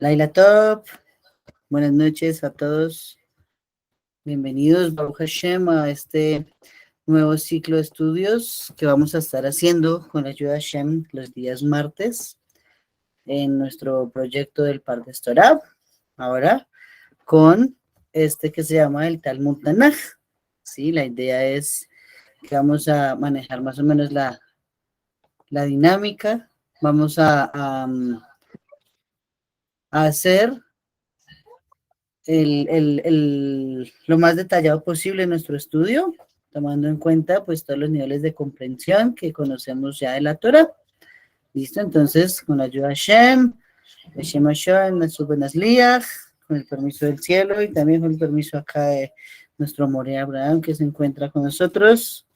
Laila Top, buenas noches a todos. Bienvenidos, Baruch Hashem, a este nuevo ciclo de estudios que vamos a estar haciendo con la ayuda de Hashem los días martes en nuestro proyecto del Pardes Torah. Ahora con este que se llama el Talmud Tanaj. Sí, la idea es que vamos a manejar más o menos la dinámica. Vamos a hacer lo más detallado posible en nuestro estudio, tomando en cuenta pues todos los niveles de comprensión que conocemos ya de la Torah. ¿Listo? Entonces, con la ayuda de Shem Hashem, nuestros buenas lias, con el permiso del cielo y también con el permiso acá de nuestro More Abraham que se encuentra con nosotros,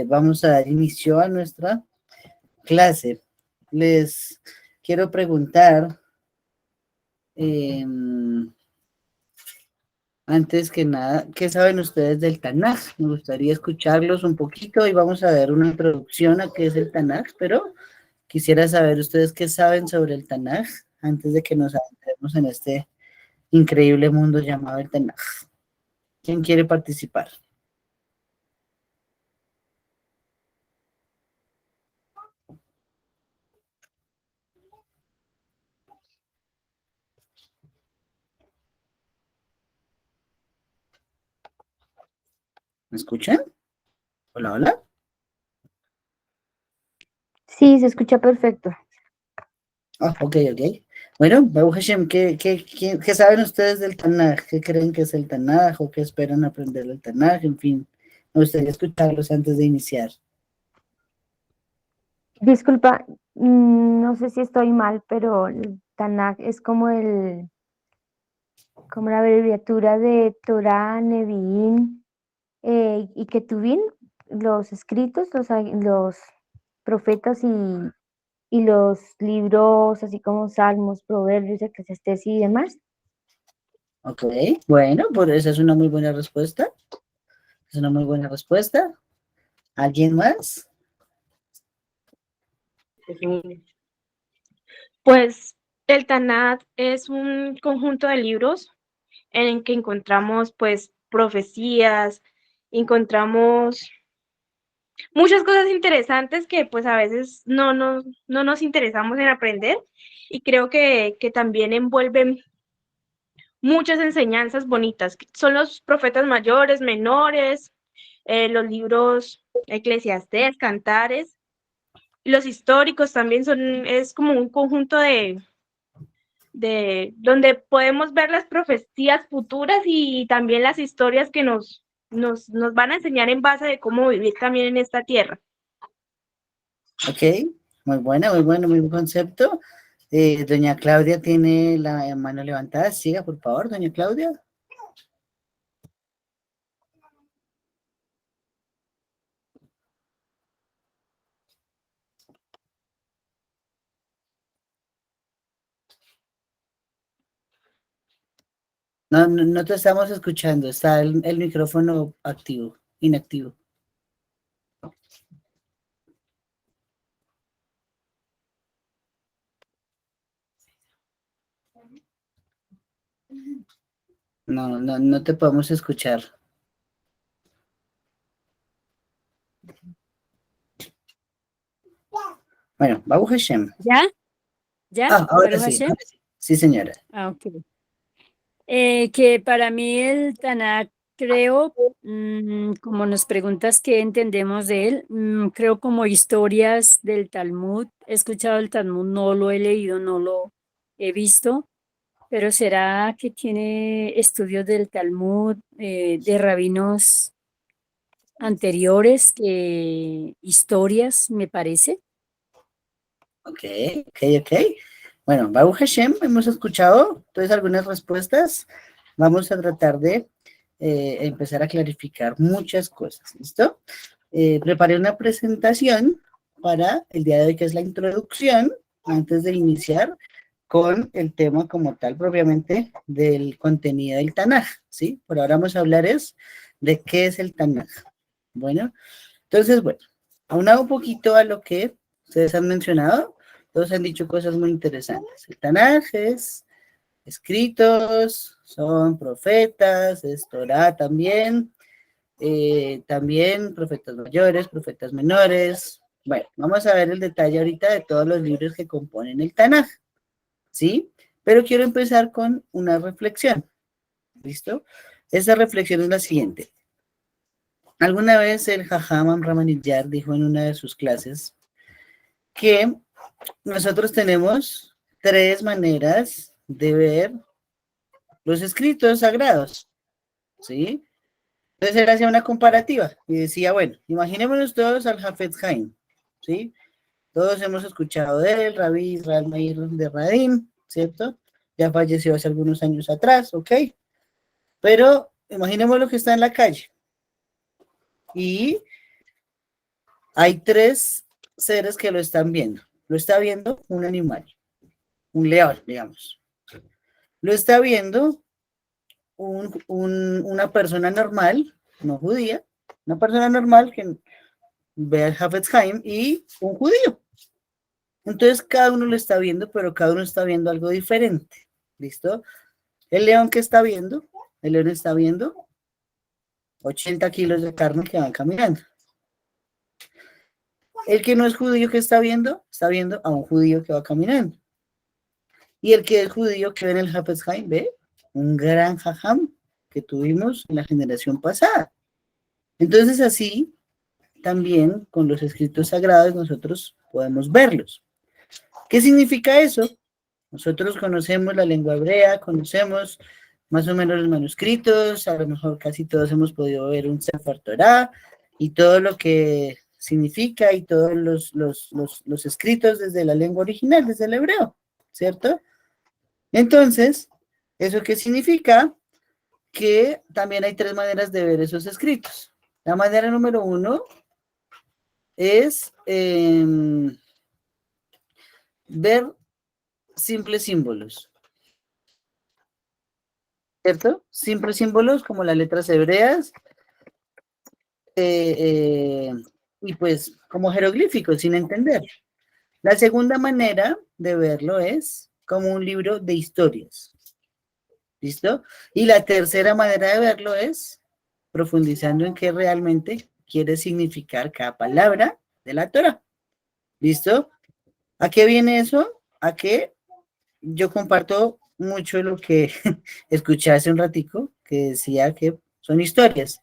vamos a dar inicio a nuestra clase. Les quiero preguntar, antes que nada, ¿qué saben ustedes del Tanaj? Me gustaría escucharlos un poquito y vamos a ver una introducción a qué es el Tanaj, pero quisiera saber ustedes qué saben sobre el Tanaj antes de que nos adentremos en este increíble mundo llamado el Tanaj. ¿Quién quiere participar? ¿Me escuchan? Hola, hola. Sí, se escucha perfecto. Ah, ok. Bueno, Baruch Hashem, ¿qué saben ustedes del Tanaj? ¿Qué creen que es el Tanaj o qué esperan aprender del Tanaj? En fin, me gustaría escucharlos antes de iniciar. Disculpa, no sé si estoy mal, pero el Tanakh es como la abreviatura de Torah, Nevi'im y Ketuvim, los escritos, los profetas y los libros, así como Salmos, Proverbios, Eclesiastés y demás. Ok, bueno, pues esa es una muy buena respuesta. Es una muy buena respuesta. ¿Alguien más? Pues el Tanat es un conjunto de libros en el que encontramos pues profecías, encontramos muchas cosas interesantes que pues a veces no nos interesamos en aprender y creo que también envuelven muchas enseñanzas bonitas. Son los profetas mayores, menores, los libros Eclesiastés, Cantares, los históricos también es como un conjunto de donde podemos ver las profecías futuras y también las historias que nos van a enseñar en base de cómo vivir también en esta tierra. Ok, muy buen concepto. Doña Claudia tiene la mano levantada. Siga, por favor, doña Claudia. No te estamos escuchando. Está el micrófono activo, inactivo. No te podemos escuchar. Bueno, Baruch Hashem. ¿Ya? Ahora Baruch sí, Hashem. ahora sí. Sí, señora. Ok. Que para mí el Tanakh, creo, como nos preguntas qué entendemos de él, creo como historias del Talmud. He escuchado el Talmud, no lo he leído, no lo he visto, pero ¿será que tiene estudios del Talmud, de rabinos anteriores, historias, me parece? Ok. Bueno, Baruch Hashem, hemos escuchado entonces algunas respuestas. Vamos a tratar de empezar a clarificar muchas cosas, ¿listo? Preparé una presentación para el día de hoy, que es la introducción, antes de iniciar con el tema como tal, propiamente, del contenido del Tanaj, ¿sí? Por ahora vamos a hablar de qué es el Tanaj. Bueno, entonces, bueno, aunado un poquito a lo que ustedes han mencionado, todos han dicho cosas muy interesantes. El Tanaj es escritos, son profetas, es Torah también, también profetas mayores, profetas menores. Bueno, vamos a ver el detalle ahorita de todos los libros que componen el Tanaj, ¿sí? Pero quiero empezar con una reflexión, ¿listo? Esa reflexión es la siguiente. Alguna vez el Jajam Ramanillar dijo en una de sus clases que nosotros tenemos 3 maneras de ver los escritos sagrados, ¿sí? Entonces él hacía una comparativa y decía, bueno, imaginémonos todos al Hafetz Haim, ¿sí? Todos hemos escuchado de él, Rabí Israel Meir de Radim, ¿cierto? Ya falleció hace algunos años atrás, ¿ok? Pero imaginemos lo que está en la calle. Y hay 3 seres que lo están viendo. Lo está viendo un animal, un león, digamos. Lo está viendo una persona normal, no judía, una persona normal que ve al Hafetz Haim y un judío. Entonces cada uno lo está viendo, pero cada uno está viendo algo diferente. ¿Listo? El león que está viendo, el león está viendo 80 kilos de carne que van caminando. El que no es judío que está viendo a un judío que va caminando. Y el que es judío que ve en el Hafetz Haim ve un gran jajam que tuvimos en la generación pasada. Entonces así también con los escritos sagrados nosotros podemos verlos. ¿Qué significa eso? Nosotros conocemos la lengua hebrea, conocemos más o menos los manuscritos, a lo mejor casi todos hemos podido ver un Sefer Torah y todo lo que significa y todos los escritos desde la lengua original, desde el hebreo, ¿cierto? Entonces, ¿eso qué significa? Que también hay 3 maneras de ver esos escritos. La manera número 1 es ver simples símbolos, ¿cierto? Simples símbolos como las letras hebreas y pues como jeroglíficos sin entender. La segunda manera de verlo es como un libro de historias, ¿listo? Y la tercera manera de verlo es profundizando en qué realmente quiere significar cada palabra de la Torah, ¿listo? ¿A qué viene eso? A que yo comparto mucho lo que escuché hace un ratico, que decía que son historias.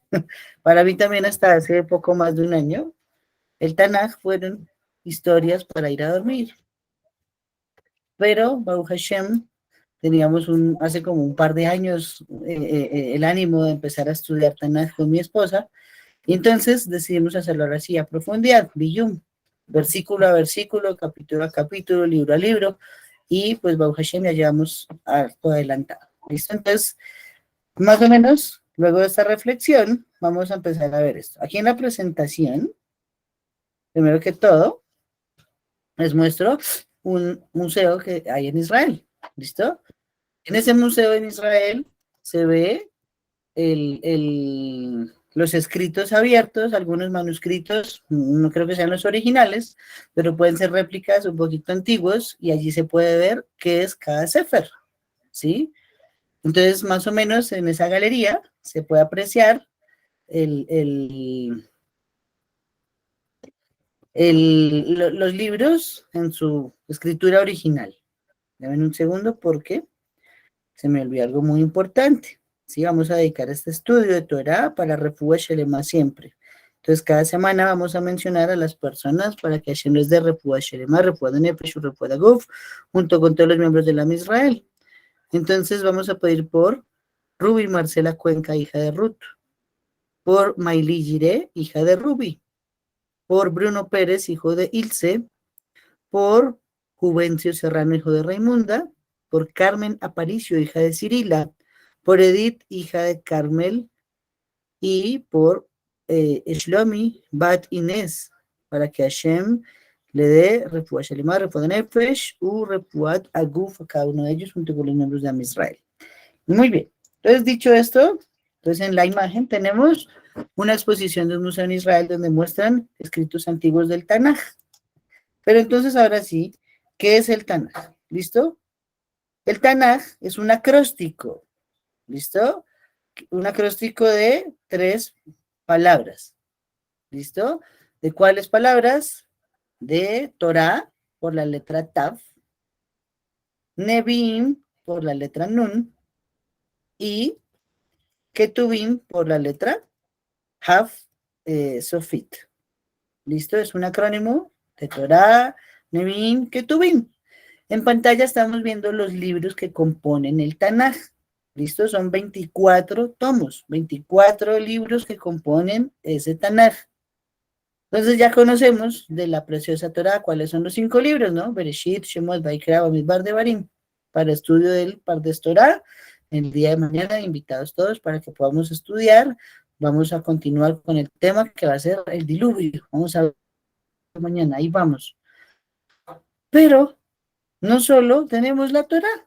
Para mí también hasta hace poco más de un año, el Tanaj fueron historias para ir a dormir. Pero, Baruch Hashem, teníamos hace como un par de años el ánimo de empezar a estudiar Tanaj con mi esposa, y entonces decidimos hacerlo ahora sí a profundidad, biyum, versículo a versículo, capítulo a capítulo, libro a libro, y pues Baruch Hashem ya llevamos harto adelantado. ¿Listo? Entonces, más o menos, luego de esta reflexión, vamos a empezar a ver esto. Aquí en la presentación, primero que todo, les muestro un museo que hay en Israel. ¿Listo? En ese museo en Israel se ve los escritos abiertos, algunos manuscritos, no creo que sean los originales, pero pueden ser réplicas un poquito antiguos, y allí se puede ver qué es cada sefer, ¿sí? Entonces, más o menos en esa galería se puede apreciar los libros en su escritura original. Dame un segundo porque se me olvidó algo muy importante. Sí, vamos a dedicar este estudio de Torah para Refuah Shelema siempre. Entonces, cada semana vamos a mencionar a las personas para que Hashem les dé Refuah Shelema, Refuah Nefesh, Refuah Guf, junto con todos los miembros de la Israel. Entonces, vamos a pedir por Ruby Marcela Cuenca, hija de Ruth, por Maili Giré, hija de Ruby, por Bruno Pérez, hijo de Ilse, por Juvencio Serrano, hijo de Raimunda, por Carmen Aparicio, hija de Cirila, por Edith, hija de Carmel, y por Shlomi Bat Inés, para que Hashem le dé Refuah Shelema, Refuah Nefesh, u Refuat Aguf a cada uno de ellos junto con los miembros de Am Israel. Muy bien. Entonces, dicho esto, entonces en la imagen tenemos una exposición de un museo en Israel donde muestran escritos antiguos del Tanaj. Pero entonces ahora sí, ¿Qué es el Tanaj? ¿Listo? El Tanaj es un acróstico, ¿listo? Un acróstico de 3 palabras, ¿listo? ¿De cuáles palabras? De Torah por la letra Tav, Nevi'im por la letra Nun y Ketuvim por la letra Haf Sofit. ¿Listo? Es un acrónimo de Torah, Nevi'im, Ketuvim. En pantalla estamos viendo los libros que componen el Tanaj. ¿Listo? Son 24 tomos, 24 libros que componen ese Tanaj. Entonces ya conocemos de la preciosa Torah cuáles son los 5 libros, ¿no? Bereshit, Shemot, Vaikra, Bamidbar, Devarim. Para estudio del Pardes Torah, el día de mañana, invitados todos para que podamos estudiar. Vamos a continuar con el tema que va a ser el diluvio. Vamos a ver mañana, ahí vamos. Pero no solo tenemos la Torah.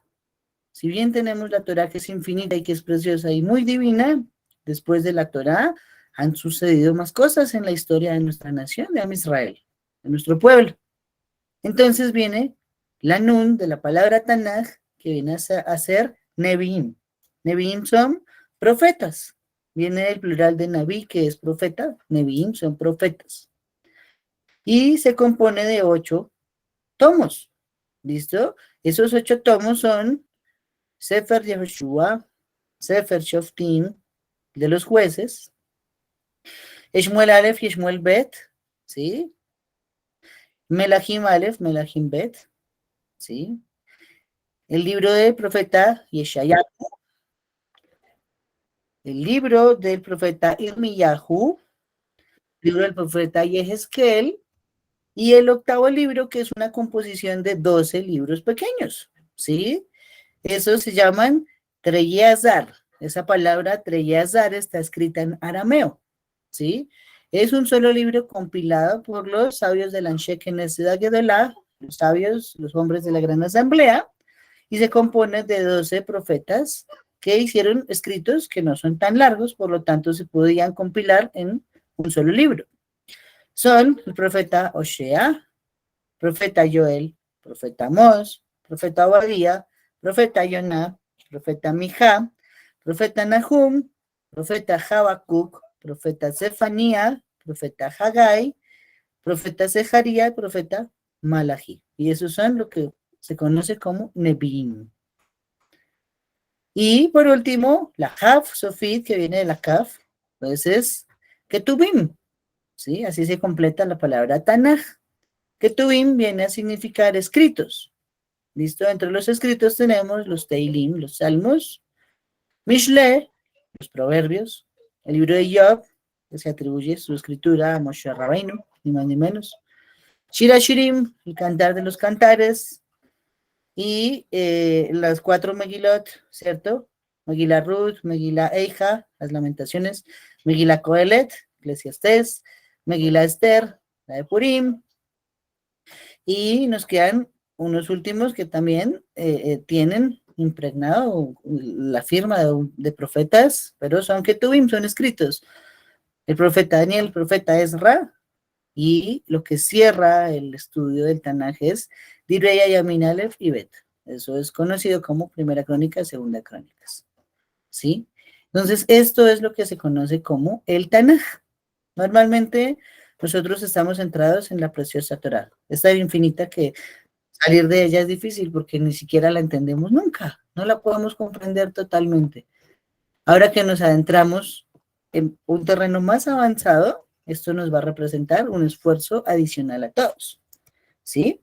Si bien tenemos la Torah que es infinita y que es preciosa y muy divina, después de la Torah han sucedido más cosas en la historia de nuestra nación, de Am Israel, de nuestro pueblo. Entonces viene la Nun de la palabra Tanaj, que viene a ser Nevi'im. Nevi'im son profetas. Viene del plural de Naví, que es profeta. Nevi'im son profetas. Y se compone de 8 tomos. ¿Listo? Esos 8 tomos son Sefer Yehoshua, Sefer Shoftim, de los jueces, Shmuel Aleph y Shmuel Bet, ¿sí? Melahim Aleph, Melahim Bet, ¿sí? El libro del profeta Yeshayahu, el libro del profeta Irmiyahu, el libro del profeta Yehezkel, y el 8º libro, que es una composición de 12 libros pequeños, ¿sí? Esos se llaman Treyazar. Esa palabra Treyazar está escrita en arameo, ¿sí? Es un solo libro compilado por los sabios de la Anshe Knesset Gedolah, los sabios, los hombres de la Gran Asamblea, y se compone de 12 profetas que hicieron escritos que no son tan largos, por lo tanto se podían compilar en un solo libro. Son el profeta Oshea, profeta Joel, profeta Amós, profeta Obadía, profeta Yoná, profeta Mijá, profeta Nahum, profeta Habacuc, profeta Zefanía, profeta Hagai, profeta Zeharía, profeta Malachi. Y esos son lo que se conoce como Nevi'im. Y por último, la Haf Sofit, que viene de la Kaf, pues es Ketuvim, ¿sí? Así se completa la palabra Tanaj. Ketuvim viene a significar escritos. ¿Listo? Entre los escritos tenemos los Teilim, los Salmos, Mishle, los Proverbios, el libro de Job, que se atribuye su escritura a Moshe Rabbeinu, ni más ni menos, Shira Shirim, el cantar de los cantares, y las 4 Megilot, ¿cierto? Megilá Ruth, Megilá Eija, las lamentaciones, Megilá Kohelet, Eclesiastés, Megilá Esther, la de Purim, y nos quedan unos últimos que también tienen impregnado la firma de profetas, pero son Ketuvim, son escritos. El profeta Daniel, el profeta Ezra, y lo que cierra el estudio del Tanaj es Divrei Yamin Aleph y Bet. Eso es conocido como Primera Crónica, Segunda Crónicas. ¿Sí? Entonces, esto es lo que se conoce como el Tanaj. Normalmente, nosotros estamos centrados en la preciosa Torah. Esta infinita que salir de ella es difícil porque ni siquiera la entendemos nunca. No la podemos comprender totalmente. Ahora que nos adentramos en un terreno más avanzado, esto nos va a representar un esfuerzo adicional a todos. ¿Sí?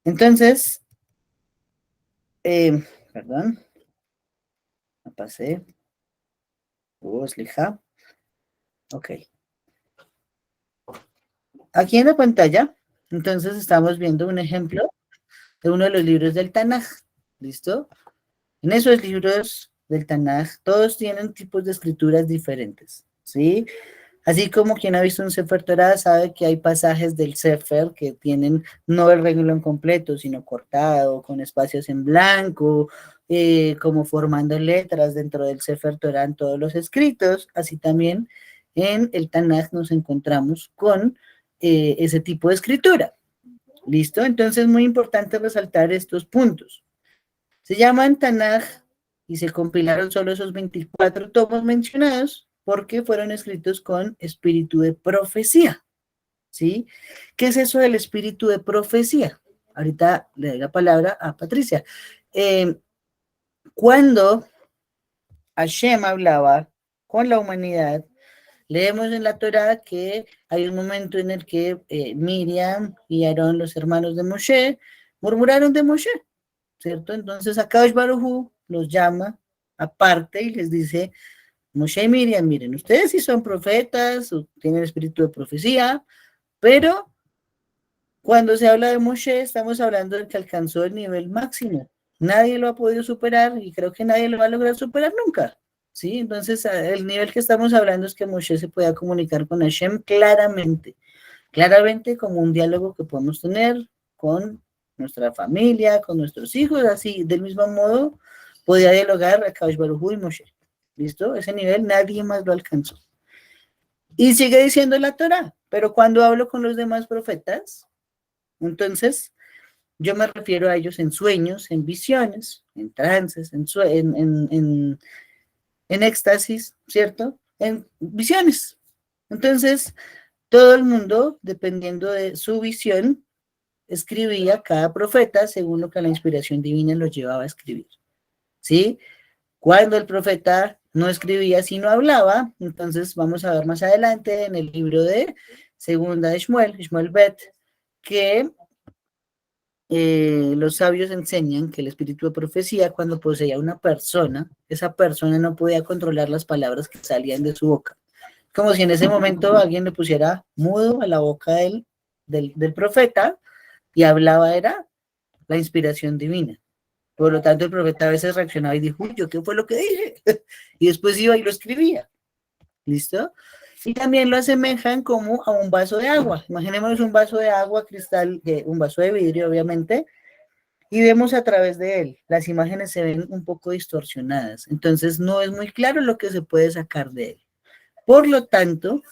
Entonces, perdón, me pasé. Slija. Ok. Aquí en la pantalla, entonces estamos viendo un ejemplo de uno de los libros del Tanaj. ¿Listo? En esos libros del Tanaj, todos tienen tipos de escrituras diferentes. ¿Sí? Así como quien ha visto un Sefer Torah sabe que hay pasajes del Sefer que tienen no el renglón completo, sino cortado, con espacios en blanco, como formando letras dentro del Sefer Torah en todos los escritos. Así también en el Tanaj nos encontramos con ese tipo de escritura. ¿Listo? Entonces es muy importante resaltar estos puntos. Se llaman Tanaj y se compilaron solo esos 24 tomos mencionados porque fueron escritos con espíritu de profecía, ¿sí? ¿Qué es eso del espíritu de profecía? Ahorita le doy la palabra a Patricia. Cuando Hashem hablaba con la humanidad, leemos en la Torá que hay un momento en el que Miriam y Aarón, los hermanos de Moshe, murmuraron de Moshe, ¿cierto? Entonces Akadosh Baruj Hu los llama aparte y les dice, Moshe y Miriam, miren, ustedes sí son profetas, o tienen espíritu de profecía, pero cuando se habla de Moshe, estamos hablando de que alcanzó el nivel máximo. Nadie lo ha podido superar y creo que nadie lo va a lograr superar nunca. ¿Sí? Entonces, el nivel que estamos hablando es que Moshe se pueda comunicar con Hashem claramente como un diálogo que podemos tener con nuestra familia, con nuestros hijos, así, del mismo modo, podía dialogar a Kadosh Baruj Hu y Moshe. ¿Listo? Ese nivel nadie más lo alcanzó. Y sigue diciendo la Torá, pero cuando hablo con los demás profetas, entonces, yo me refiero a ellos en sueños, en visiones, en trances, en éxtasis, ¿cierto? En visiones. Entonces, todo el mundo, dependiendo de su visión, escribía cada profeta según lo que la inspiración divina lo llevaba a escribir, ¿sí? Cuando el profeta no escribía, sino hablaba, entonces vamos a ver más adelante en el libro de Segunda de Shmuel Bet, que los sabios enseñan que el espíritu de profecía, cuando poseía a una persona, esa persona no podía controlar las palabras que salían de su boca. Como si en ese momento alguien le pusiera mudo a la boca del profeta y hablaba, era la inspiración divina. Por lo tanto, el profeta a veces reaccionaba y dijo, uy, ¿yo qué fue lo que dije? Y después iba y lo escribía. ¿Listo? Y también lo asemejan como a un vaso de agua. Imaginémonos un vaso de agua cristal, un vaso de vidrio, obviamente, y vemos a través de él. Las imágenes se ven un poco distorsionadas, entonces no es muy claro lo que se puede sacar de él. Por lo tanto,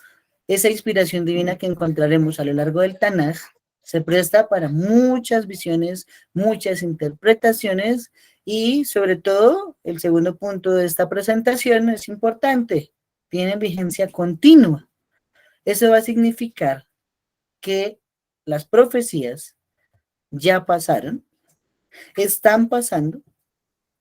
esa inspiración divina que encontraremos a lo largo del Tanaj se presta para muchas visiones, muchas interpretaciones y sobre todo el segundo punto de esta presentación es importante, tienen vigencia continua. Eso va a significar que las profecías ya pasaron, están pasando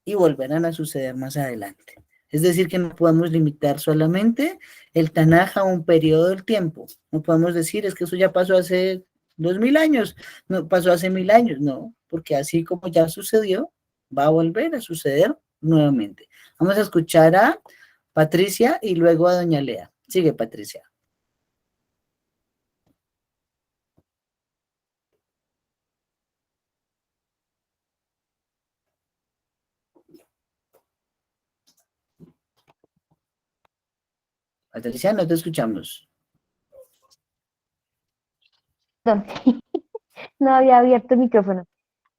y volverán a suceder más adelante. Es decir, que no podemos limitar solamente el Tanaj a un periodo del tiempo. No podemos decir, es que eso ya pasó hace 2000 años, no pasó hace 1000 años, no, porque así como ya sucedió, va a volver a suceder nuevamente. Vamos a escuchar a Patricia y luego a doña Lea. Sigue, Patricia. Patricia, no te escuchamos. Perdón, no había abierto el micrófono.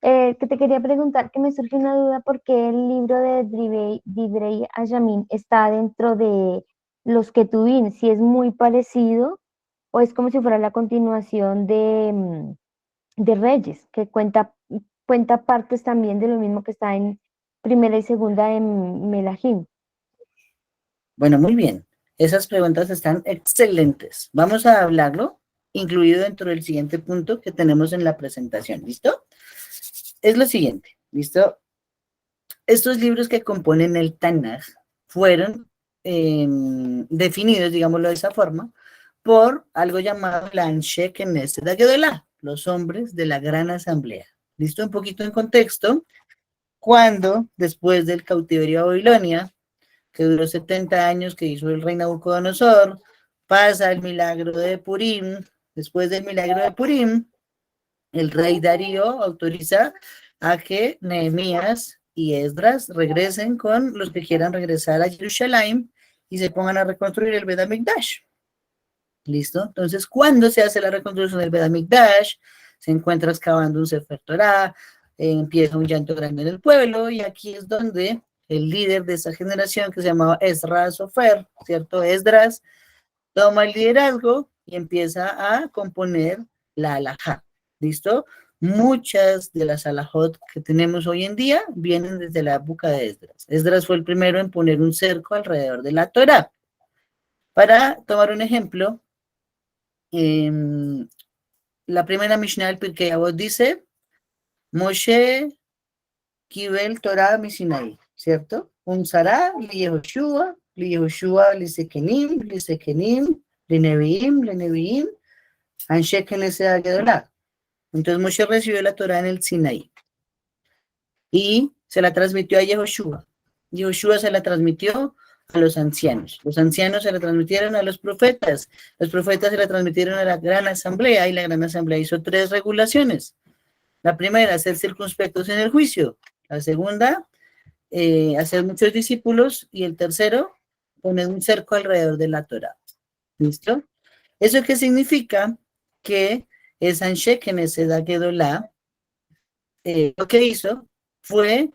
Que te quería preguntar, que me surge una duda, ¿por qué el libro de Divrei Ayamin está dentro de los Ketuvim? Si es muy parecido o es como si fuera la continuación de Reyes, que cuenta partes también de lo mismo que está en primera y segunda en Melahim. Bueno, muy bien. Esas preguntas están excelentes. Vamos a hablarlo, incluido dentro del siguiente punto que tenemos en la presentación. ¿Listo? Es lo siguiente. ¿Listo? Estos libros que componen el Tanaj fueron definidos, digámoslo de esa forma, por algo llamado la Anshe Knesset Agedolá, los hombres de la gran asamblea. ¿Listo? Un poquito en contexto. Cuando, después del cautiverio a Babilonia, que duró 70 años, que hizo el rey Nabucodonosor, pasa el milagro de Purim. Después del milagro de Purim, el rey Darío autoriza a que Nehemías y Esdras regresen con los que quieran regresar a Jerusalén y se pongan a reconstruir el Bet HaMikdash. ¿Listo? Entonces, ¿cuándo se hace la reconstrucción del Bet HaMikdash? Se encuentra excavando un Sefer Torah, empieza un llanto grande en el pueblo, y aquí es donde el líder de esa generación, que se llamaba Esdras Sofer, ¿cierto? Esdras toma el liderazgo y empieza a componer la halajá. ¿Listo? muchas de las halajot que tenemos hoy en día vienen desde la época de Esdras. Esdras fue el primero en poner un cerco alrededor de la Torá. Para tomar un ejemplo, la primera Mishnah del Pirkei Avot dice, Moshe Kibel Torah Misinai, ¿cierto? Un Sará, li Yehoshua, li Sekenim, li Neviim, Anshe Knesset Gedolah. Entonces Moshe recibió la Torah en el Sinaí y se la transmitió a Yehoshua. Yehoshua se la transmitió a los ancianos se la transmitieron a los profetas se la transmitieron a la gran asamblea y la gran asamblea hizo 3 regulaciones. La primera, ser circunspectos en el juicio. La segunda, hacer muchos discípulos. Y el tercero, poner un cerco alrededor de la Torá. ¿Listo? ¿Eso qué significa? Que es Anshe Knesset Gedolah, lo que hizo fue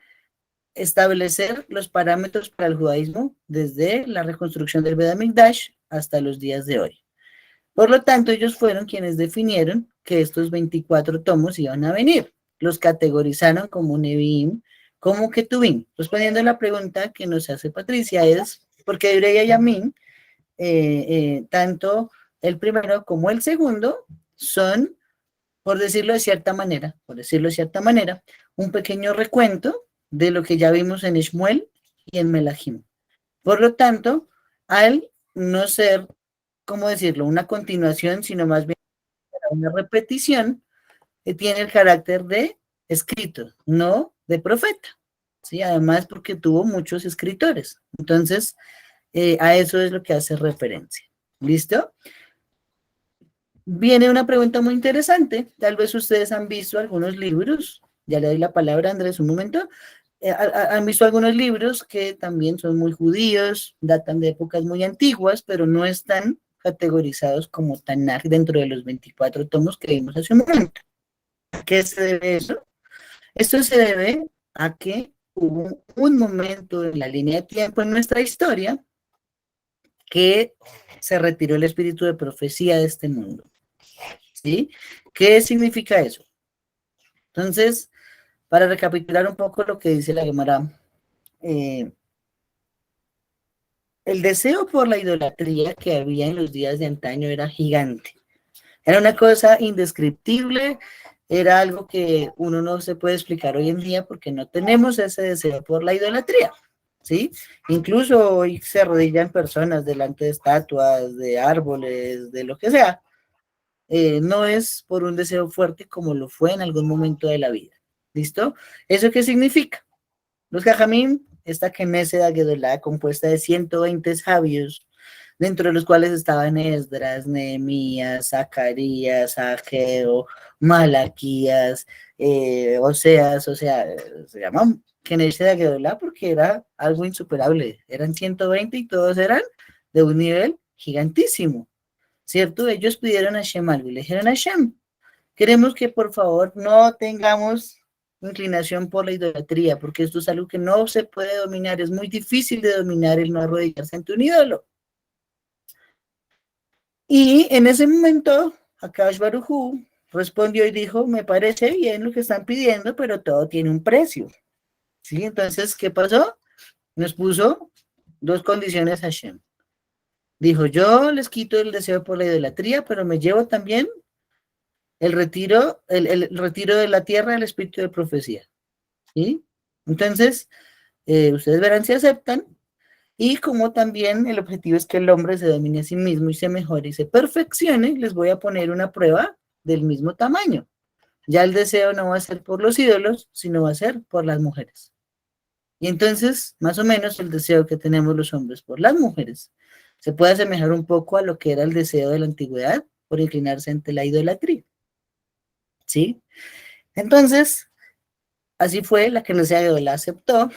establecer los parámetros para el judaísmo desde la reconstrucción del Bet HaMikdash hasta los días de hoy. Por lo tanto, ellos fueron quienes definieron que estos 24 tomos iban a venir. Los categorizaron como Nevi'im, como Ketuvim. Respondiendo a la pregunta que nos hace Patricia es, ¿por qué Divrei Yamim, tanto el primero como el segundo, son, por decirlo de cierta manera, un pequeño recuento de lo que ya vimos en Shmuel y en Melahim? Por lo tanto, al no ser, ¿cómo decirlo?, una continuación, sino más bien una repetición, tiene el carácter de escrito, no de profeta, ¿sí? Además porque tuvo muchos escritores. Entonces, a eso es lo que hace referencia. ¿Listo? Viene una pregunta muy interesante. Tal vez ustedes han visto algunos libros, ya le doy la palabra a Andrés un momento, han visto algunos libros que también son muy judíos, datan de épocas muy antiguas, pero no están categorizados como Tanaj dentro de los 24 tomos que vimos hace un momento. ¿A qué se debe eso? Esto se debe a que hubo un momento en la línea de tiempo en nuestra historia que se retiró el espíritu de profecía de este mundo. ¿Sí? ¿Qué significa eso? Entonces, para recapitular un poco lo que dice la Gemara, el deseo por la idolatría que había en los días de antaño era gigante. Era una cosa indescriptible, era algo que uno no se puede explicar hoy en día porque no tenemos ese deseo por la idolatría, ¿sí? Incluso hoy se arrodillan personas delante de estatuas, de árboles, de lo que sea. No es por un deseo fuerte como lo fue en algún momento de la vida. ¿Listo? ¿Eso qué significa? Los Jajamim, esta Knesset Gedolah, compuesta de 120 sabios, dentro de los cuales estaban Esdras, Nehemías, Zacarías, Ageo, Malaquías, Oseas, o sea, se llaman Knesset Gedolah porque era algo insuperable. Eran 120 y todos eran de un nivel gigantísimo, ¿cierto? Ellos pidieron a Hashem algo y le dijeron a Hashem, queremos que por favor no tengamos inclinación por la idolatría, porque esto es algo que no se puede dominar, es muy difícil de dominar el no arrodillarse ante un ídolo. Y en ese momento, Akadosh Baruj Hu respondió y dijo, me parece bien lo que están pidiendo, pero todo tiene un precio. ¿Sí? Entonces, ¿qué pasó? Nos puso 2 condiciones a Hashem. Dijo, yo les quito el deseo por la idolatría, pero me llevo también el retiro de la tierra del espíritu de profecía. ¿Sí? Entonces, ustedes verán si aceptan, y como también el objetivo es que el hombre se domine a sí mismo y se mejore y se perfeccione, les voy a poner una prueba del mismo tamaño. Ya el deseo no va a ser por los ídolos, sino va a ser por las mujeres. Y entonces, más o menos, el deseo que tenemos los hombres por las mujeres se puede asemejar un poco a lo que era el deseo de la antigüedad por inclinarse ante la idolatría. ¿Sí? Entonces, así fue, la Knesset Gedolah aceptó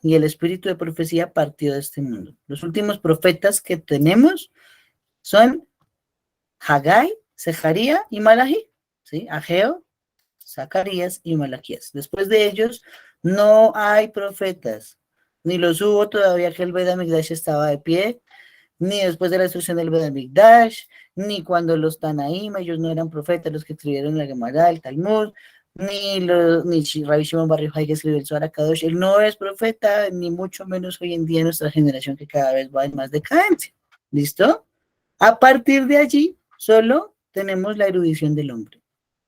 y el espíritu de profecía partió de este mundo. Los últimos profetas que tenemos son Hagai, Zeharía y Malají, ¿sí? Ageo, Zacarías y Malaquías. Después de ellos no hay profetas, ni los hubo todavía que el Bet HaMikdash estaba de pie, ni después de la destrucción del Bet HaMikdash, ni cuando los Tanaim, ellos no eran profetas, los que escribieron la Gemara, el Talmud, ni Rabbi Shimon Bar Yochai, que escribió el Zohar HaKadosh, él no es profeta, ni mucho menos hoy en día nuestra generación que cada vez va en más decadencia. ¿Listo? A partir de allí, solo tenemos la erudición del hombre.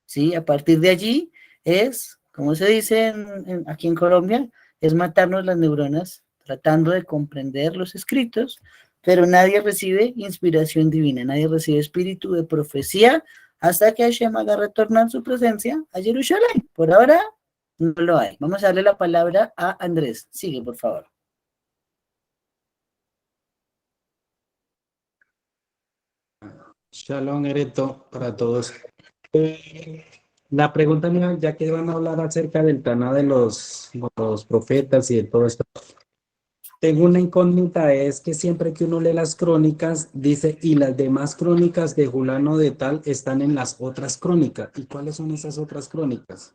¿Sí? A partir de allí es, como se dice aquí en Colombia, es matarnos las neuronas tratando de comprender los escritos, pero nadie recibe inspiración divina, nadie recibe espíritu de profecía hasta que Hashem haga retornar su presencia a Jerusalén. Por ahora no lo hay. Vamos a darle la palabra a Andrés. Sigue, por favor. Shalom, Ereto, para todos. La pregunta mía, ya que van a hablar acerca del Taná de los profetas y de todo esto, tengo una incógnita, es que siempre que uno lee las crónicas, dice, y las demás crónicas de Julano de tal están en las otras crónicas. ¿Y cuáles son esas otras crónicas?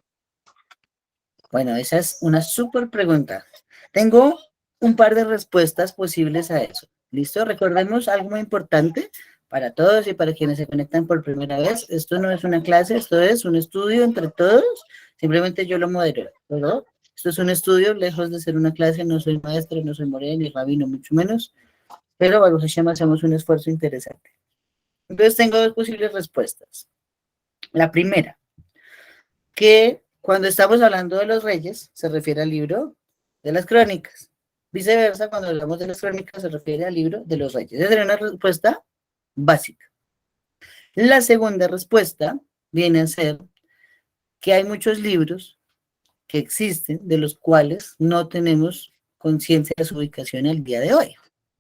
Bueno, esa es una súper pregunta. Tengo un par de respuestas posibles a eso. ¿Listo? Recordemos algo muy importante para todos y para quienes se conectan por primera vez. Esto no es una clase, esto es un estudio entre todos. Simplemente yo lo modero, ¿verdad? Esto es un estudio, lejos de ser una clase. No soy maestro, no soy moreno, ni rabino, mucho menos. Pero Baruch Hashem hacemos un esfuerzo interesante. Entonces tengo dos posibles respuestas. La primera, que cuando estamos hablando de los reyes, se refiere al libro de las crónicas. Viceversa, cuando hablamos de las crónicas, se refiere al libro de los reyes. Esa sería una respuesta básica. La segunda respuesta viene a ser que hay muchos libros que existen, de los cuales no tenemos conciencia de su ubicación al día de hoy.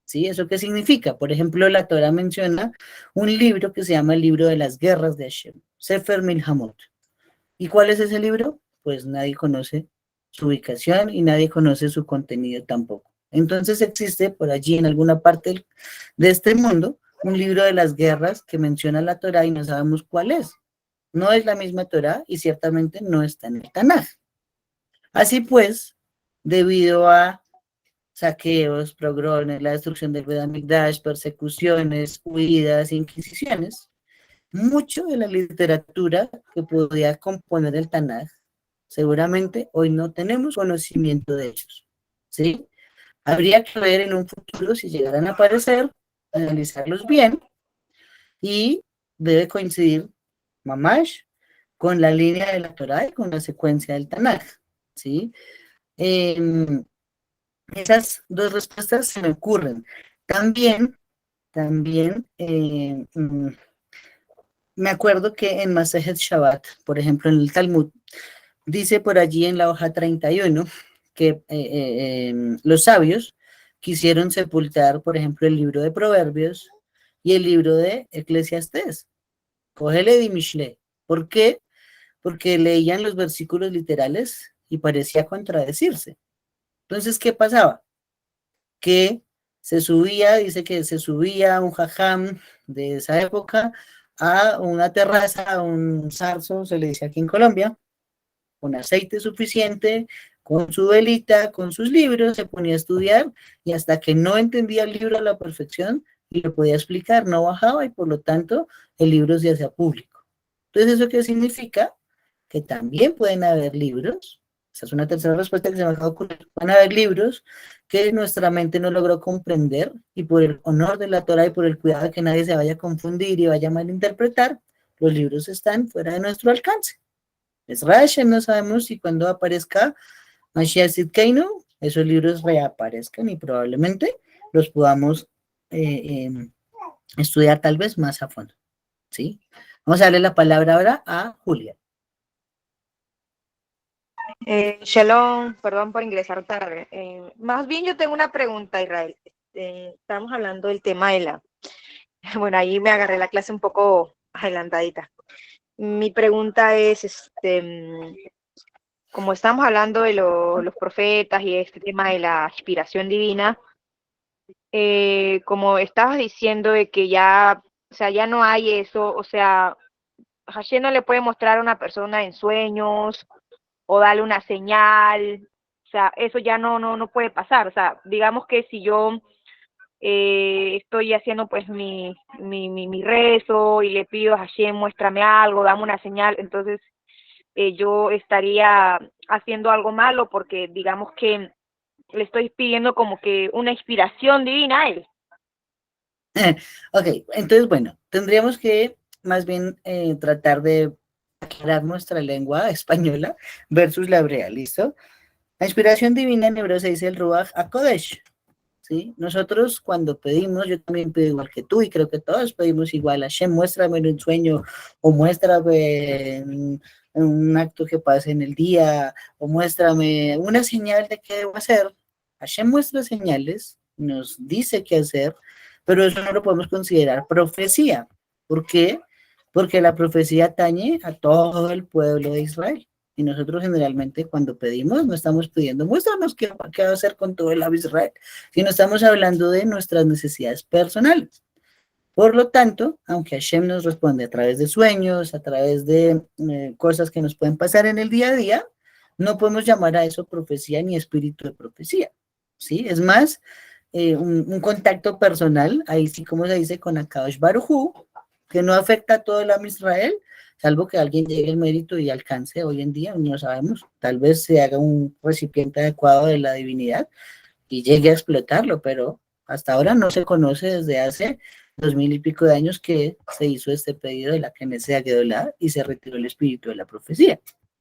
¿Sí? ¿Eso qué significa? Por ejemplo, la Torah menciona un libro que se llama el libro de las guerras de Hashem, Sefer Milhamot. ¿Y cuál es ese libro? Pues nadie conoce su ubicación y nadie conoce su contenido tampoco. Entonces existe por allí en alguna parte de este mundo un libro de las guerras que menciona la Torá y no sabemos cuál es. No es la misma Torá y ciertamente no está en el Tanaj. Así pues, debido a saqueos, pogrones, la destrucción del Beit HaMikdash, persecuciones, huidas, inquisiciones, mucho de la literatura que podía componer el Tanaj, seguramente hoy no tenemos conocimiento de ellos, ¿sí? Habría que ver en un futuro si llegaran a aparecer, analizarlos bien, y debe coincidir Mamash con la línea de la Torah y con la secuencia del Tanaj, ¿sí? Esas dos respuestas se me ocurren. También, me acuerdo que en Masejet Shabbat, por ejemplo, en el Talmud, dice por allí en la hoja 31 que los sabios quisieron sepultar, por ejemplo, el libro de Proverbios y el libro de Eclesiastés. Cógele de Mishle. ¿Por qué? Porque leían los versículos literales y parecía contradecirse. Entonces, ¿qué pasaba? Que se subía, dice que se subía un jajam de esa época a una terraza, a un zarzo, se le dice aquí en Colombia, con aceite suficiente, con su velita, con sus libros, se ponía a estudiar y hasta que no entendía el libro a la perfección y lo podía explicar, no bajaba y por lo tanto el libro se hacía público. Entonces, ¿eso qué significa? Que también pueden haber libros, esa es una tercera respuesta que se me acaba de ocurrir, pueden haber libros que nuestra mente no logró comprender y por el honor de la Torah y por el cuidado de que nadie se vaya a confundir y vaya a malinterpretar, los libros están fuera de nuestro alcance. Es Rash, no sabemos si cuando aparezca Mashiach Sidkeinu, esos libros reaparezcan y probablemente los podamos estudiar tal vez más a fondo, ¿sí? Vamos a darle la palabra ahora a Julia. Shalom, perdón por ingresar tarde. Más bien yo tengo una pregunta, Israel. Estamos hablando del tema de la... Bueno, ahí me agarré la clase un poco adelantadita. Mi pregunta es, como estamos hablando de los profetas y este tema de la inspiración divina, como estabas diciendo de que ya, o sea, ya no hay eso, o sea, Hashem no le puede mostrar a una persona en sueños o darle una señal, o sea, eso ya no puede pasar, o sea, digamos que si yo estoy haciendo pues mi rezo y le pido a Hashem, muéstrame algo, dame una señal, entonces yo estaría haciendo algo malo porque digamos que le estoy pidiendo como que una inspiración divina a él. Ok, entonces, bueno, tendríamos que más bien tratar de aclarar nuestra lengua española versus la hebrea, ¿listo? La inspiración divina en hebreo se dice el Ruach HaKodesh, ¿sí? Nosotros cuando pedimos, yo también pido igual que tú y creo que todos pedimos igual, Hashem, muéstrame en un sueño o muéstrame en un acto que pase en el día o muéstrame una señal de qué debo hacer. Hashem muestra señales, nos dice qué hacer, pero eso no lo podemos considerar profecía. ¿Por qué? Porque la profecía atañe a todo el pueblo de Israel. Y nosotros generalmente cuando pedimos, no estamos pidiendo, muéstranos qué va a hacer con todo el pueblo de Israel, sino estamos hablando de nuestras necesidades personales. Por lo tanto, aunque Hashem nos responde a través de sueños, a través de cosas que nos pueden pasar en el día a día, no podemos llamar a eso profecía ni espíritu de profecía, ¿sí? Es más, un contacto personal, ahí sí como se dice con Akadosh Baruj Hu, que no afecta a todo el Am Israel, salvo que alguien llegue al mérito y alcance hoy en día, no sabemos, tal vez se haga un recipiente adecuado de la divinidad y llegue a explotarlo, pero hasta ahora no se conoce desde hace 2000 y pico de años que se hizo este pedido de la Knesset Gedolá y se retiró el espíritu de la profecía.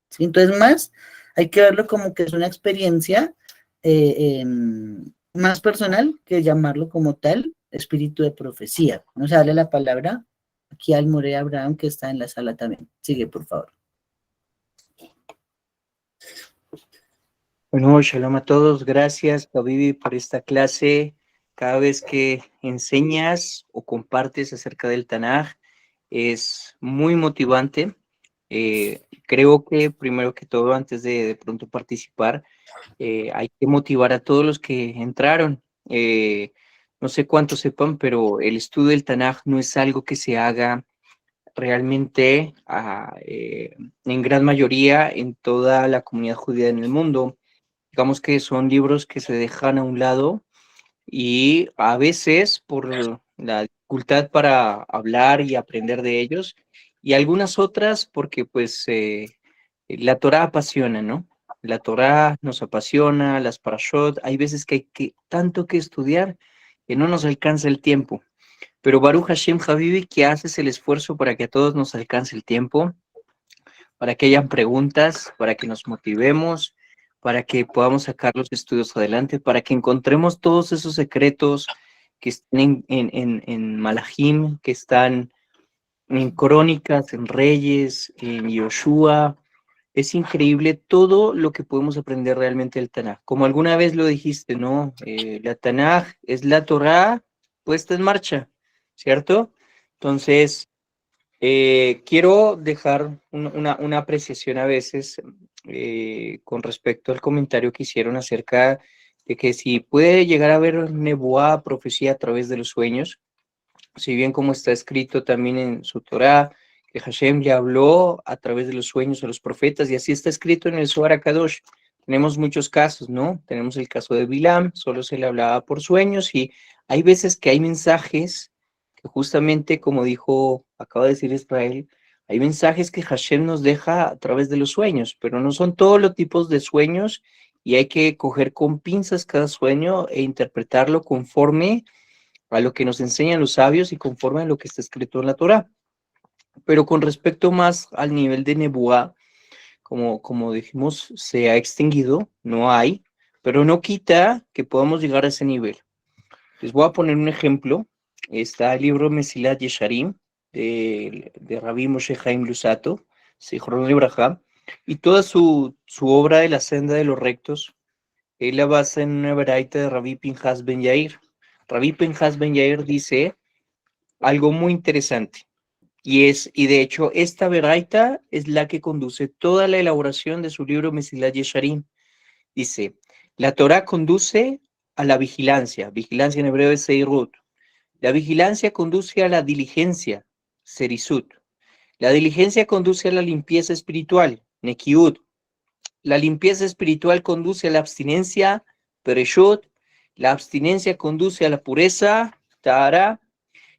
¿Sí? Entonces más, hay que verlo como que es una experiencia más personal que llamarlo como tal espíritu de profecía. Vamos a darle la palabra aquí al More Abraham que está en la sala también. Sigue, por favor. Bueno, shalom a todos. Gracias, Habibi, por esta clase. Cada vez que enseñas o compartes acerca del Tanaj, es muy motivante. Creo que primero que todo, antes de pronto participar, hay que motivar a todos los que entraron. No sé cuántos sepan, pero el estudio del Tanaj no es algo que se haga realmente en gran mayoría en toda la comunidad judía en el mundo. Digamos que son libros que se dejan a un lado y a veces por la dificultad para hablar y aprender de ellos, y algunas otras porque pues la Torá apasiona, ¿no? La Torá nos apasiona, las parashot, hay veces que hay tanto que estudiar que no nos alcanza el tiempo. Pero Baruch Hashem Habibi, que haces el esfuerzo para que a todos nos alcance el tiempo, para que hayan preguntas, para que nos motivemos, para que podamos sacar los estudios adelante, para que encontremos todos esos secretos que están en Malachim, que están en Crónicas, en Reyes, en Yoshua. Es increíble todo lo que podemos aprender realmente del Tanaj. Como alguna vez lo dijiste, ¿no? La Tanaj es la Torá puesta en marcha, ¿cierto? Entonces, quiero dejar una apreciación a veces con respecto al comentario que hicieron acerca de que si puede llegar a haber nebuá, profecía a través de los sueños, si bien como está escrito también en su Torá, que Hashem le habló a través de los sueños a los profetas, y así está escrito en el Zohar HaKadosh. Tenemos muchos casos, ¿no? Tenemos el caso de Bilam, solo se le hablaba por sueños, y hay veces que hay mensajes que justamente, como acaba de decir Israel, hay mensajes que Hashem nos deja a través de los sueños, pero no son todos los tipos de sueños, y hay que coger con pinzas cada sueño e interpretarlo conforme a lo que nos enseñan los sabios y conforme a lo que está escrito en la Torá. Pero con respecto más al nivel de nebuá, como dijimos, se ha extinguido, no hay, pero no quita que podamos llegar a ese nivel. Les voy a poner un ejemplo. Está el libro Mesilat Yesharim, de Rabbi Moshe Chaim Luzzatto, Zichron Libraja, y toda su obra de la senda de los rectos, él la basa en una veraita de Rabbi Pinhas Ben Yair. Rabbi Pinhas Ben Yair dice algo muy interesante, y de hecho esta veraita es la que conduce toda la elaboración de su libro Mesilat Yesharim. Dice, la Torá conduce a la vigilancia en hebreo es seirut. La vigilancia conduce a la diligencia, serisut. La diligencia conduce a la limpieza espiritual, nekiut. La limpieza espiritual conduce a la abstinencia, pereshut. La abstinencia conduce a la pureza, tahara.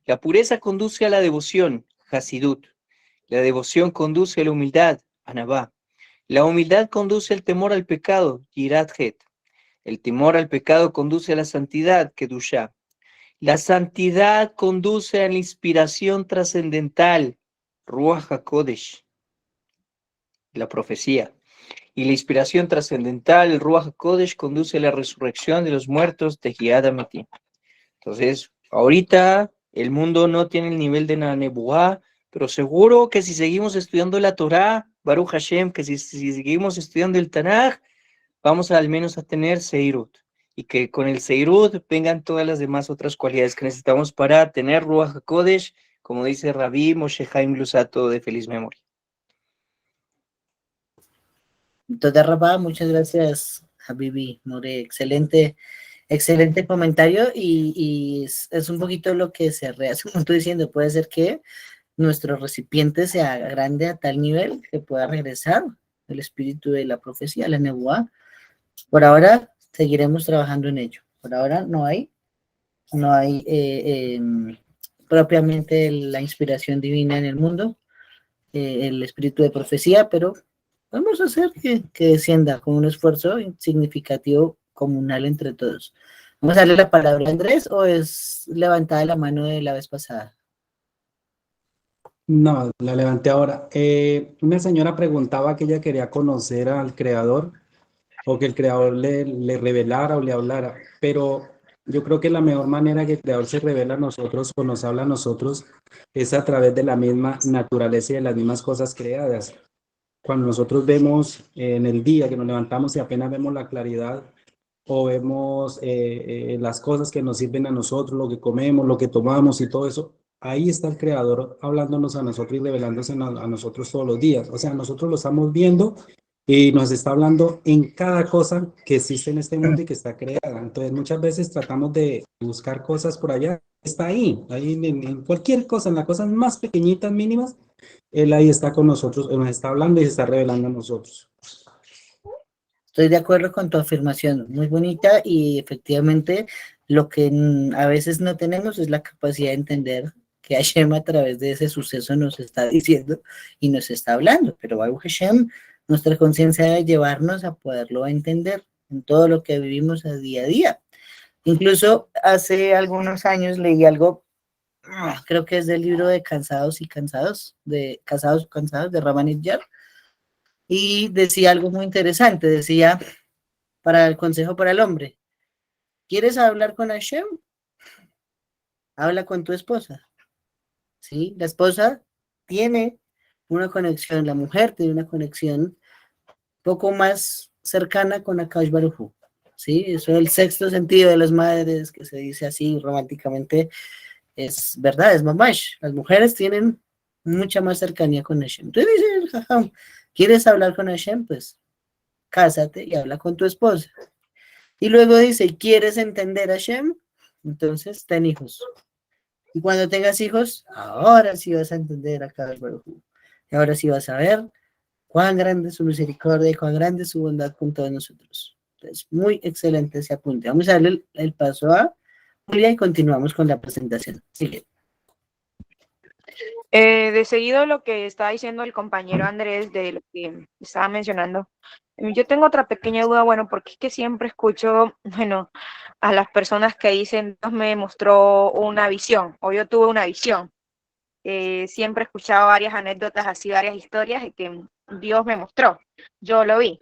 La pureza conduce a la devoción, hasidut. La devoción conduce a la humildad, anabá. La humildad conduce al temor al pecado, Yirat Het. El temor al pecado conduce a la santidad, Kedushá. La santidad conduce a la inspiración trascendental, Ruach HaKodesh, la profecía. Y la inspiración trascendental, el Ruach HaKodesh, conduce a la resurrección de los muertos, Tehiat Ametim. Entonces, ahorita el mundo no tiene el nivel de la Nebuá, pero seguro que si seguimos estudiando la Torá, Baruch Hashem, que si seguimos estudiando el Tanaj, vamos al menos a tener Seirut. Y que con el Seirut vengan todas las demás otras cualidades que necesitamos para tener Ruach HaKodesh, como dice Rabbi Moshe Chaim Lusato de feliz memoria. Toda Rabá, muchas gracias, Habibi More, excelente comentario y es un poquito lo que se rehace, como tú diciendo, puede ser que nuestro recipiente sea grande a tal nivel que pueda regresar el espíritu de la profecía, la Nebuá. Por ahora seguiremos trabajando en ello. Por ahora no hay propiamente la inspiración divina en el mundo, el espíritu de profecía, pero vamos a hacer que descienda con un esfuerzo significativo comunal entre todos. ¿Vamos a darle la palabra a Andrés o es levantada la mano de la vez pasada? No, la levanté ahora. Una señora preguntaba que ella quería conocer al creador o que el creador le revelara o le hablara, pero yo creo que la mejor manera que el creador se revela a nosotros o nos habla a nosotros es a través de la misma naturaleza y de las mismas cosas creadas. Cuando nosotros vemos en el día que nos levantamos y apenas vemos la claridad o vemos las cosas que nos sirven a nosotros, lo que comemos, lo que tomamos y todo eso, ahí está el creador hablándonos a nosotros y revelándose a nosotros todos los días. O sea, nosotros lo estamos viendo y nos está hablando en cada cosa que existe en este mundo y que está creada. Entonces, muchas veces tratamos de buscar cosas por allá. Está ahí en cualquier cosa, en las cosas más pequeñitas, mínimas, Él ahí está con nosotros, Él nos está hablando y se está revelando a nosotros. Estoy de acuerdo con tu afirmación, muy bonita y efectivamente lo que a veces no tenemos es la capacidad de entender que Hashem a través de ese suceso nos está diciendo y nos está hablando, pero Baruch Hashem, nuestra conciencia debe llevarnos a poderlo entender en todo lo que vivimos a día. Incluso hace algunos años leí algo, creo que es del libro de Casados y Cansados, de Rabban Yar, y decía algo muy interesante, decía, para el consejo para el hombre, ¿quieres hablar con Hashem? Habla con tu esposa, ¿sí? La esposa tiene una conexión, la mujer tiene una conexión poco más cercana con Akash Baruj Hu, ¿sí? Eso es el sexto sentido de las madres, que se dice así románticamente, es verdad, es mamash, las mujeres tienen mucha más cercanía con Hashem. Entonces dice el jajam, ¿quieres hablar con Hashem? Pues cásate y habla con tu esposa. Y luego dice, ¿quieres entender a Hashem? Entonces ten hijos. Y cuando tengas hijos, ahora sí vas a entender a Kadosh Baruj Hu. Y ahora sí vas a ver cuán grande es su misericordia y cuán grande es su bondad con todos nosotros. Entonces, muy excelente ese apunte. Vamos a darle el paso a Julia y continuamos con la presentación. Sigue. De seguido lo que estaba diciendo el compañero Andrés de lo que estaba mencionando, yo tengo otra pequeña duda, bueno, porque es que siempre escucho, bueno, a las personas que dicen, Dios me mostró una visión, o yo tuve una visión. Siempre he escuchado varias anécdotas así, varias historias de que Dios me mostró, yo lo vi.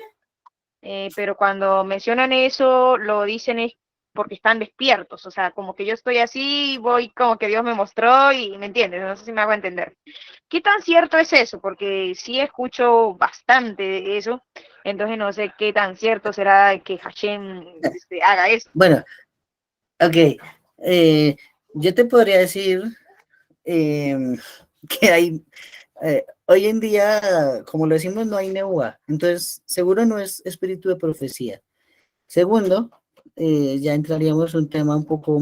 Pero cuando mencionan eso, lo dicen es porque están despiertos, o sea, como que yo estoy así, voy como que Dios me mostró y me entiendes, no sé si me hago entender. ¿Qué tan cierto es eso? Porque sí escucho bastante de eso, entonces no sé qué tan cierto será que Hashem haga eso. Bueno, ok, yo te podría decir que hay, hoy en día, como lo decimos, no hay Nebuá, entonces seguro no es espíritu de profecía. Segundo, ya entraríamos en un tema un poco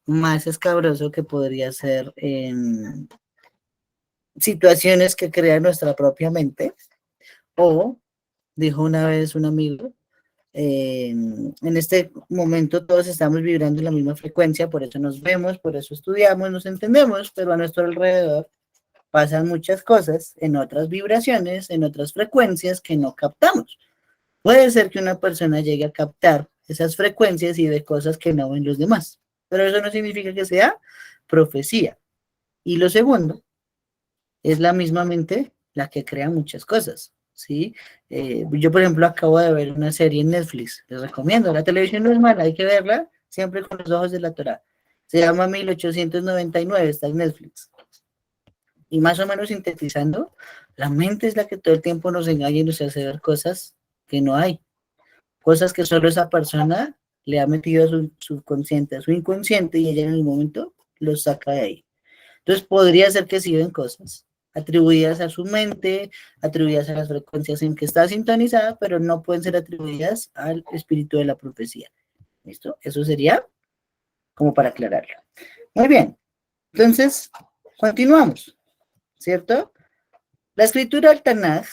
más escabroso que podría ser situaciones que crean nuestra propia mente, o, dijo una vez un amigo, en este momento todos estamos vibrando en la misma frecuencia, por eso nos vemos, por eso estudiamos, nos entendemos, pero a nuestro alrededor pasan muchas cosas en otras vibraciones, en otras frecuencias que no captamos. Puede ser que una persona llegue a captar esas frecuencias y de cosas que no ven los demás, pero eso no significa que sea profecía. Y lo segundo, es la misma mente la que crea muchas cosas, ¿sí? Yo, por ejemplo, acabo de ver una serie en Netflix, les recomiendo, la televisión no es mala, hay que verla siempre con los ojos de la Torá. Se llama 1899, está en Netflix. Y más o menos sintetizando, la mente es la que todo el tiempo nos engaña y nos hace ver cosas que no hay, cosas que solo esa persona le ha metido a su subconsciente, a su inconsciente, y ella en el momento los saca de ahí. Entonces podría ser que sí ven cosas atribuidas a su mente, atribuidas a las frecuencias en que está sintonizada, pero no pueden ser atribuidas al espíritu de la profecía. ¿Listo? Eso sería como para aclararlo. Muy bien. Entonces, continuamos, ¿cierto? La escritura del Tanaj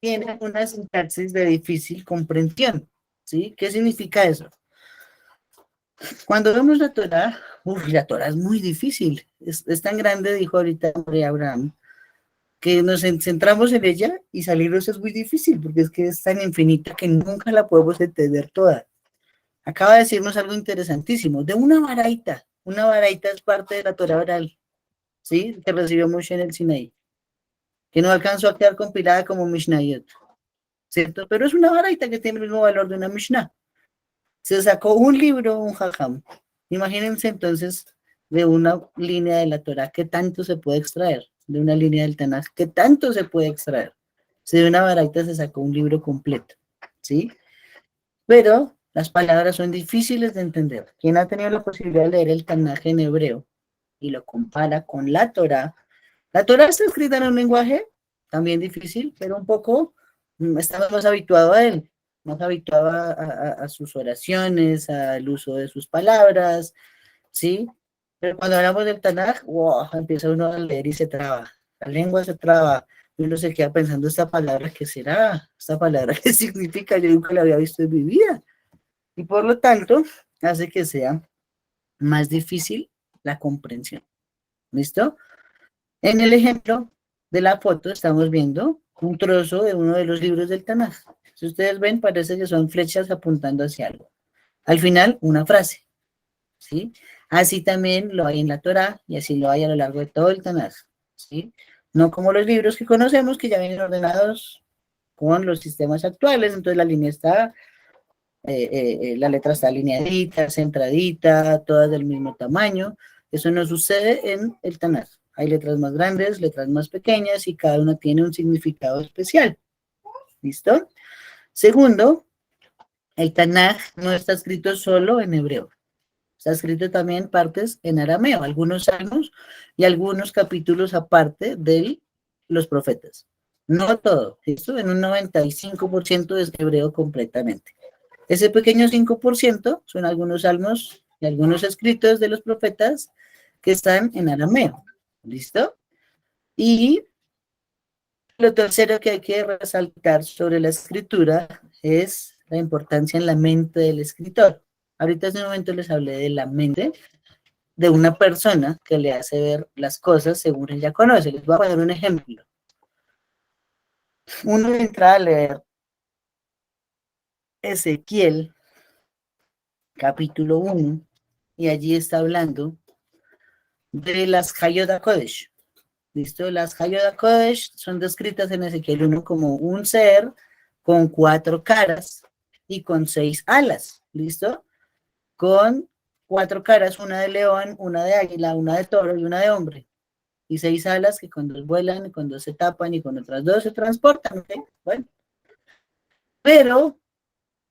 tiene una sintaxis de difícil comprensión, ¿sí? ¿Qué significa eso? Cuando vemos la Torah, la Torah es muy difícil, es tan grande, dijo ahorita María Abraham, que nos centramos en ella y salirnos es muy difícil, porque es que es tan infinita que nunca la podemos entender toda. Acaba de decirnos algo interesantísimo, de una baraita es parte de la Torah oral, ¿sí? Que recibió Moshe en el Sinaí, que no alcanzó a quedar compilada como Mishnayot, ¿cierto? Pero es una baraita que tiene el mismo valor de una Mishnah. Se sacó un libro, un jajam. Imagínense entonces de una línea de la Torah, ¿qué tanto se puede extraer? De una línea del Tanaj, ¿qué tanto se puede extraer? Si de una baraita se sacó un libro completo, ¿sí? Pero las palabras son difíciles de entender. Quien ha tenido la posibilidad de leer el Tanaj en hebreo y lo compara con la Torah está escrita en un lenguaje también difícil, pero un poco estamos más habituados a él, más habituado a sus oraciones, al uso de sus palabras, ¿sí? Pero cuando hablamos del Tanaj, wow, empieza uno a leer y se traba, la lengua se traba, y uno se queda pensando, ¿esta palabra qué será? ¿Esta palabra qué significa? Yo nunca la había visto en mi vida. Y por lo tanto, hace que sea más difícil la comprensión. ¿Listo? En el ejemplo de la foto estamos viendo un trozo de uno de los libros del Tanaj. Si ustedes ven, parece que son flechas apuntando hacia algo. Al final, una frase, ¿sí? Así también lo hay en la Torá y así lo hay a lo largo de todo el Tanaj, ¿sí? No como los libros que conocemos, que ya vienen ordenados con los sistemas actuales, entonces la línea está, la letra está alineadita, centradita, todas del mismo tamaño. Eso no sucede en el Tanaj. Hay letras más grandes, letras más pequeñas y cada una tiene un significado especial. ¿Listo? Segundo, el Tanaj no está escrito solo en hebreo. Está escrito también partes en arameo, algunos salmos y algunos capítulos aparte de los profetas. No todo, ¿listo? En un 95% es hebreo completamente. Ese pequeño 5% son algunos salmos y algunos escritos de los profetas que están en arameo. ¿Listo? Y lo tercero que hay que resaltar sobre la escritura es la importancia en la mente del escritor. Ahorita hace un momento les hablé de la mente de una persona que le hace ver las cosas según ella conoce. Les voy a poner un ejemplo. Uno entra a leer Ezequiel, capítulo 1, y allí está hablando de las Hayot HaKodesh. ¿Listo? Las Hayot HaKodesh son descritas en Ezequiel 1 como un ser con 4 caras y con 6 alas. ¿Listo? Con 4 caras, una de león, una de águila, una de toro y una de hombre. Y 6 alas que con 2 vuelan, y con 2 se tapan y con otras 2 se transportan. ¿Okay? Bueno. Pero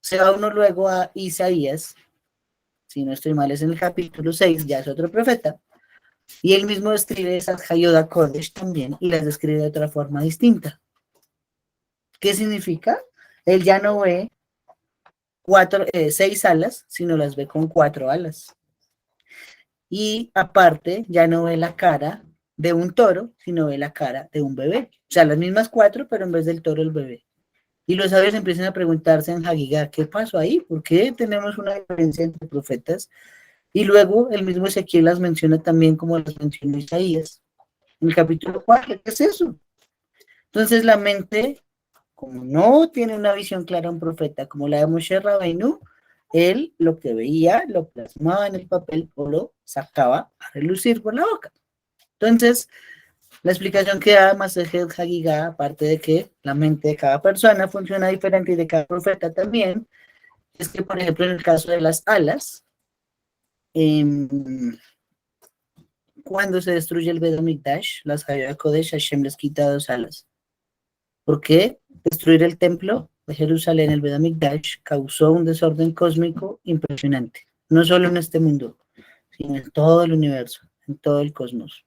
se va uno luego a Isaías, si no estoy mal es en el capítulo 6, ya es otro profeta, y él mismo describe esas Hayot HaKodesh también, y las describe de otra forma distinta. ¿Qué significa? Él ya no ve 6 alas, sino las ve con 4 alas. Y aparte, ya no ve la cara de un toro, sino ve la cara de un bebé. O sea, las mismas 4, pero en vez del toro, el bebé. Y los sabios empiezan a preguntarse en Hagigá, ¿qué pasó ahí? ¿Por qué tenemos una diferencia entre profetas? Y luego el mismo Ezequiel las menciona también como las mencionó Isaías. en el capítulo 4, ¿qué es eso? Entonces la mente, como no tiene una visión clara un profeta, como la de Moshe Rabbeinu, él lo que veía lo plasmaba en el papel o lo sacaba a relucir por la boca. Entonces, la explicación que da Masejet Hagigah, aparte de que la mente de cada persona funciona diferente y de cada profeta también, es que, por ejemplo, en el caso de las alas, cuando se destruye el Bet Hamikdash, las Hayah Kodesh, Hashem les quita 2 alas. ¿Por qué? Destruir el templo de Jerusalén, el Bet Hamikdash, causó un desorden cósmico impresionante. No solo en este mundo, sino en todo el universo, en todo el cosmos.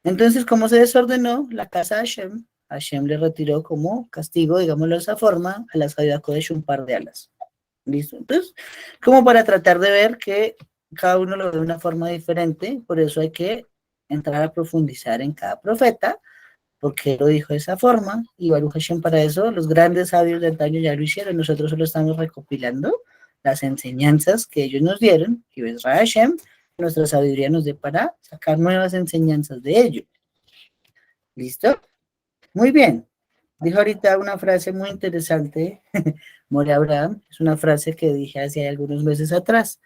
Entonces, como se desordenó la casa de Hashem le retiró como castigo, digámoslo de esa forma, a las Hayah Kodesh un par de alas. ¿Listo? Entonces, como para tratar de ver que cada uno lo ve de una forma diferente, por eso hay que entrar a profundizar en cada profeta, porque lo dijo de esa forma, y Baruch Hashem para eso, los grandes sabios de antaño ya lo hicieron, nosotros solo estamos recopilando las enseñanzas que ellos nos dieron, y Bezrat Hashem, nuestra sabiduría nos dé para sacar nuevas enseñanzas de ellos. ¿Listo? Muy bien. Dijo ahorita una frase muy interesante, More Abraham, es una frase que dije hace algunos meses atrás.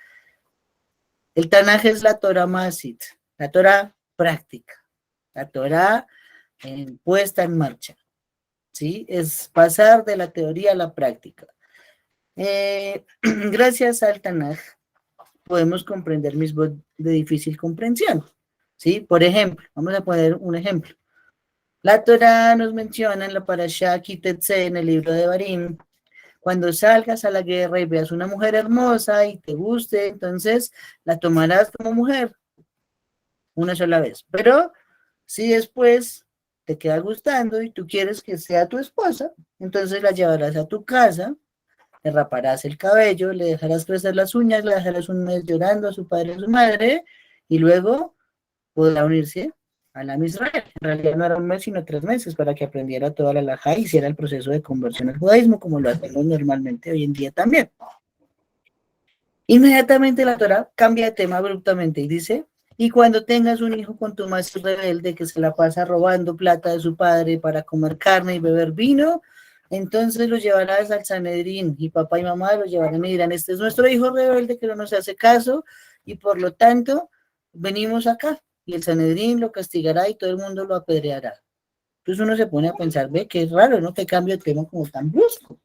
El Tanaj es la Torah Maasit, la Torah práctica, la Torah puesta en marcha, ¿sí? Es pasar de la teoría a la práctica. Gracias al Tanaj podemos comprender mismos de difícil comprensión, ¿sí? Por ejemplo, vamos a poner un ejemplo. La Torah nos menciona en la Parashá Kitetse, en el libro de Barim, cuando salgas a la guerra y veas una mujer hermosa y te guste, entonces la tomarás como mujer una sola vez. Pero si después te queda gustando y tú quieres que sea tu esposa, entonces la llevarás a tu casa, le raparás el cabello, le dejarás crecer las uñas, le dejarás un mes llorando a su padre y a su madre, y luego podrá unirse a la Israel. En realidad no era un mes, sino 3 meses, para que aprendiera toda la halajá y hiciera el proceso de conversión al judaísmo, como lo hacemos normalmente hoy en día también. Inmediatamente la Torah cambia de tema abruptamente y dice: y cuando tengas un hijo con tu más rebelde que se la pasa robando plata de su padre para comer carne y beber vino, entonces lo llevarás al Sanedrín, y papá y mamá lo llevarán y dirán: este es nuestro hijo rebelde que no nos hace caso, y por lo tanto venimos acá. Y el Sanedrín lo castigará y todo el mundo lo apedreará. Entonces uno se pone a pensar, ve, qué raro, ¿no? Que cambio de tema como tan brusco.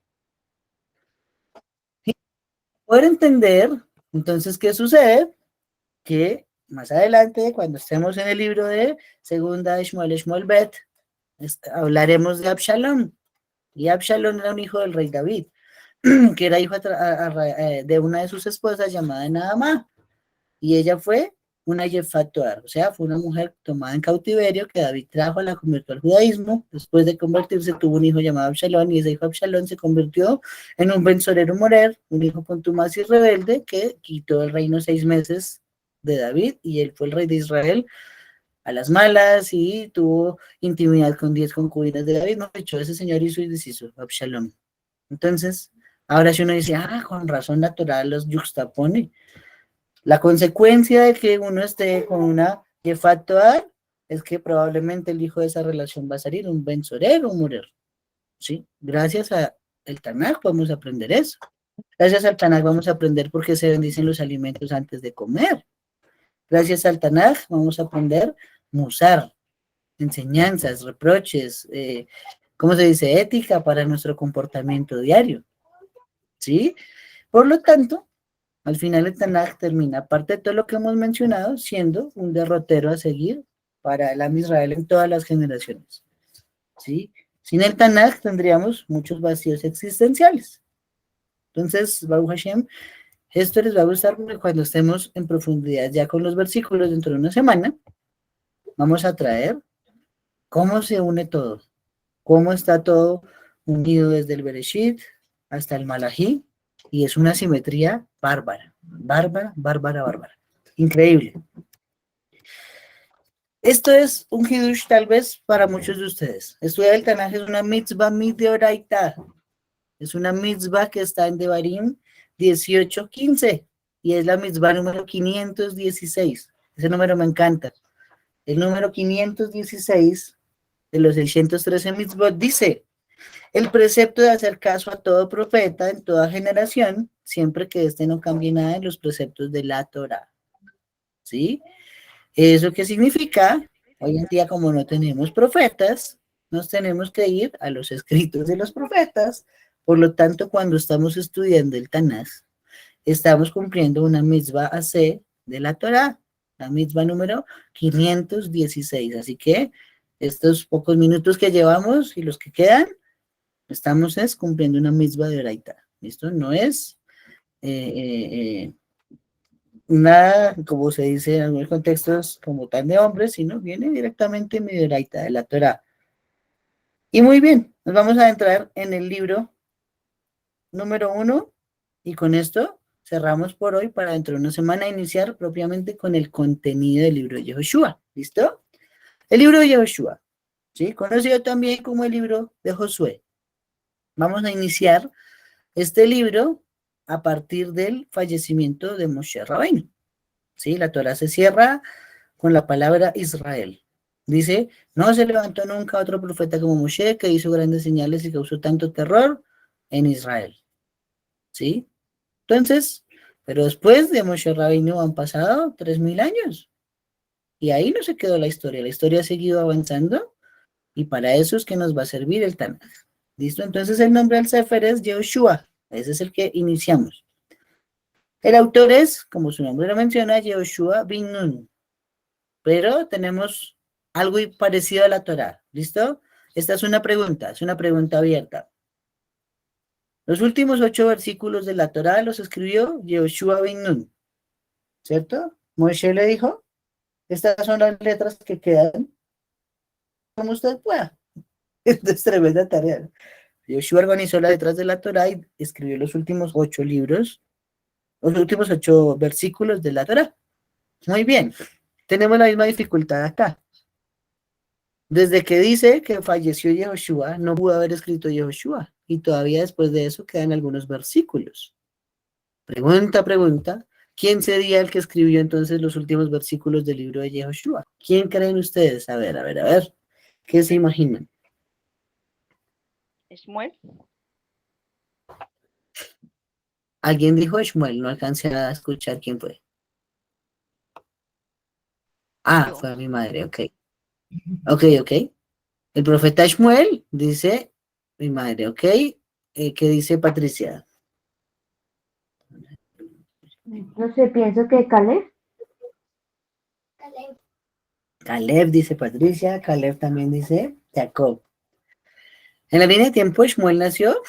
Y poder entender, entonces, ¿qué sucede? Que más adelante, cuando estemos en el libro de Segunda de Shmuel Bet, hablaremos de Absalom. Y Absalom era un hijo del rey David, que era hijo de una de sus esposas llamada Naamá. Y ella fue una Yefatuar, o sea, fue una mujer tomada en cautiverio que David trajo, la convirtió al judaísmo. Después de convertirse tuvo un hijo llamado Absalón, y ese hijo Absalón se convirtió en un bensorero morer, un hijo contumaz y rebelde que quitó el reino 6 meses de David, y él fue el rey de Israel a las malas y tuvo intimidad con 10 concubinas de David. No, echó ese señor hizo y deshizo, Absalón. Entonces, ahora si uno dice, con razón la Torah los yuxtapone. La consecuencia de que uno esté con una Yefatuar es que probablemente el hijo de esa relación va a salir un bensorero o morir. ¿Sí? Gracias al Tanaj podemos aprender eso. Gracias al Tanaj vamos a aprender por qué se bendicen los alimentos antes de comer. Gracias al Tanaj vamos a aprender musar, enseñanzas, reproches, ¿cómo se dice? Ética para nuestro comportamiento diario. ¿Sí? Por lo tanto, al final el Tanaj termina, aparte de todo lo que hemos mencionado, siendo un derrotero a seguir para el Am Israel en todas las generaciones. ¿Sí? Sin el Tanaj tendríamos muchos vacíos existenciales. Entonces, Baruch Hashem, esto les va a gustar porque cuando estemos en profundidad ya con los versículos dentro de una semana, vamos a traer cómo se une todo, cómo está todo unido desde el Bereshit hasta el Malají, y es una simetría bárbara, bárbara. Increíble. Esto es un hidush tal vez para muchos de ustedes. Estudiar el Tanaj es una mitzvah midioraita. Es una mitzvah que está en Devarim 18:15 y es la mitzvah número 516. Ese número me encanta. el número 516 de los 613 mitzvot dice: el precepto de hacer caso a todo profeta en toda generación, siempre que éste no cambie nada en los preceptos de la Torá. ¿Sí? ¿Eso qué significa? Hoy en día, como no tenemos profetas, nos tenemos que ir a los escritos de los profetas. Por lo tanto, cuando estamos estudiando el Tanaj, estamos cumpliendo una mitzvah AC de la Torá, la mitzvah número 516. Así que estos pocos minutos que llevamos y los que quedan, estamos cumpliendo una mitzvah de Oraita. ¿Listo? No es nada, como se dice en algunos contextos, como tan de hombres, sino viene directamente de Oraita, de la Torá. Y muy bien, nos vamos a entrar en el libro número 1 y con esto cerramos por hoy para dentro de una semana iniciar propiamente con el contenido del libro de Yehoshua. ¿Listo? El libro de Yehoshua, ¿sí? Conocido también como el libro de Josué. Vamos a iniciar este libro a partir del fallecimiento de Moshe Rabbeinu. ¿Sí? La Torá se cierra con la palabra Israel. Dice: no se levantó nunca otro profeta como Moshe, que hizo grandes señales y causó tanto terror en Israel. ¿Sí? Entonces, pero después de Moshe Rabbeinu han pasado 3000 años. Y ahí no se quedó la historia ha seguido avanzando, y para eso es que nos va a servir el Tanaj. ¿Listo? Entonces el nombre del Sefer es Yehoshua. Ese es el que iniciamos. El autor es, como su nombre lo menciona, Yehoshua bin Nun. Pero tenemos algo parecido a la Torá. ¿Listo? Esta es una pregunta abierta. Los últimos 8 versículos de la Torá los escribió Yehoshua bin Nun. ¿Cierto? Moshe le dijo: estas son las letras que quedan como usted pueda. Esto es tremenda tarea. Yehoshua organizó las letras de la Torá y escribió los últimos 8 libros, los últimos 8 versículos de la Torá. Muy bien. Tenemos la misma dificultad acá. Desde que dice que falleció Yehoshua, no pudo haber escrito Yehoshua. Y todavía después de eso quedan algunos versículos. Pregunta. ¿Quién sería el que escribió entonces los últimos versículos del libro de Yehoshua? ¿Quién creen ustedes? A ver. ¿Qué se imaginan? Shmuel. Alguien dijo Shmuel, no alcancé a escuchar quién fue. Yo. Fue mi madre, ok. El profeta Shmuel dice mi madre, ok. ¿Qué dice Patricia? No sé, pienso que Caleb. Caleb dice Patricia, Caleb también dice Jacob. En la línea de tiempo, Shmuel nació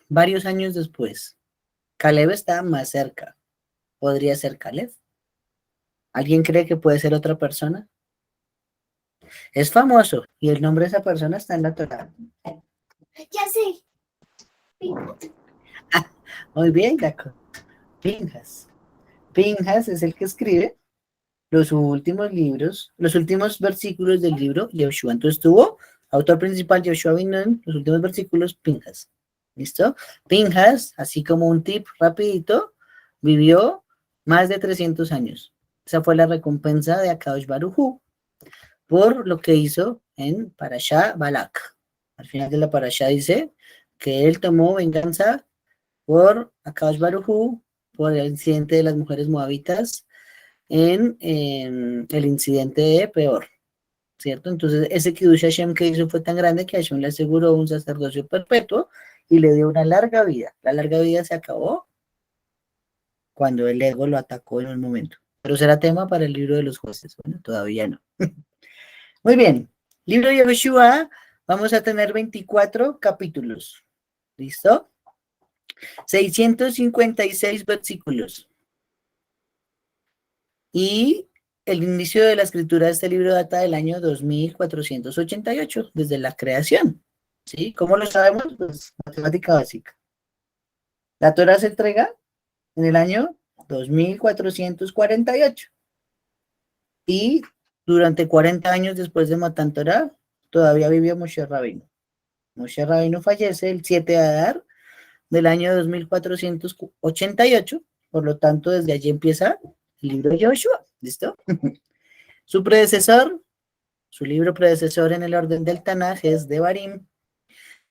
varios años después. Caleb está más cerca. ¿Podría ser Caleb? ¿Alguien cree que puede ser otra persona? Es famoso y el nombre de esa persona está en la Torá. Ya sé. Muy bien, Jacob. Pinhas. Pinhas es el que escribe los últimos libros, los últimos versículos del libro Yehoshua. Entonces tuvo autor principal Yehoshua bin Nun, los últimos versículos Pinhas. ¿Listo? Pinhas, así como un tip rapidito, vivió más de 300 años. Esa fue la recompensa de Akadosh Baruj Hu por lo que hizo en Parashá Balak. Al final de la Parashá dice que él tomó venganza por Akadosh Baruj Hu, por el incidente de las mujeres moabitas, en el incidente de Peor, ¿cierto? Entonces ese Kiddush Hashem que hizo fue tan grande que Hashem le aseguró un sacerdocio perpetuo y le dio una larga vida. La larga vida se acabó cuando el ego lo atacó en un momento. Pero será tema para el libro de los jueces. Bueno, todavía no. Muy bien. Libro de Yehoshua, vamos a tener 24 capítulos. ¿Listo? 656 versículos. Y el inicio de la escritura de este libro data del año 2488, desde la creación. ¿Sí? ¿Cómo lo sabemos? Pues matemática básica. La Torá se entrega en el año 2448. Y durante 40 años después de Matan Torá, todavía vivió Moshe Rabbeinu. Moshe Rabbeinu fallece el 7 de Adar del año 2488, por lo tanto, desde allí empieza el libro de Yehoshua. ¿Listo? Su predecesor Su libro predecesor en el orden del Tanaj es Devarim,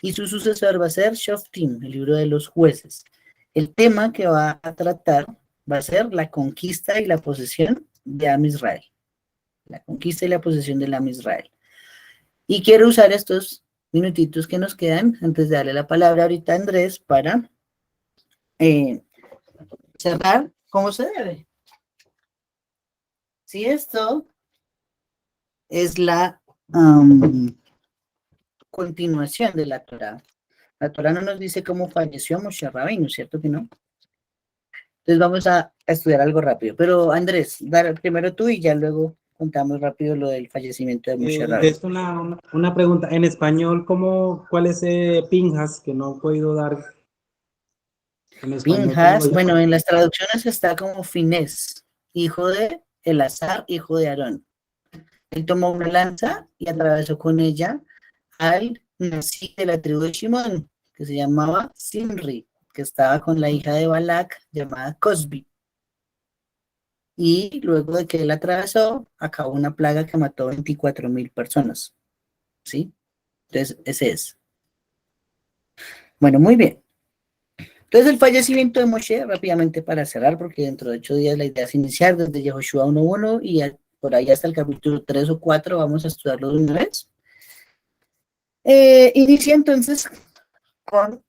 y su sucesor va a ser Shoftim, el libro de los jueces. El tema que va a tratar va a ser la conquista y la posesión de Am Israel. La conquista y la posesión del Am Israel. Y quiero usar estos minutitos que nos quedan, antes de darle la palabra ahorita a Andrés, para cerrar como se debe. Si esto es la continuación de la Torá. La Torá no nos dice cómo falleció Moshe Rabbeinu, ¿cierto que no? Entonces vamos a estudiar algo rápido. Pero Andrés, dar primero tú y ya luego contamos rápido lo del fallecimiento de Moshe Rabbeinu. Es una pregunta. En español, ¿cuál es Pinjas? Que no he podido dar. En español, ¿cómo Pinjas, lo bueno, llaman? en las traducciones está como Finés, hijo de Elazar, hijo de Aarón. Él tomó una lanza y atravesó con ella al nací de la tribu de Shimón, que se llamaba Simri, que estaba con la hija de Balac, llamada Cosbi. Y luego de que él atravesó, acabó una plaga que mató 24,000 personas. ¿Sí? Entonces, ese es. Bueno, muy bien. Entonces, el fallecimiento de Moshe, rápidamente para cerrar, porque dentro de 8 días la idea es iniciar desde Yehoshua 1:1 y por ahí hasta el capítulo 3 o 4 vamos a estudiarlo de una vez. Inicia entonces con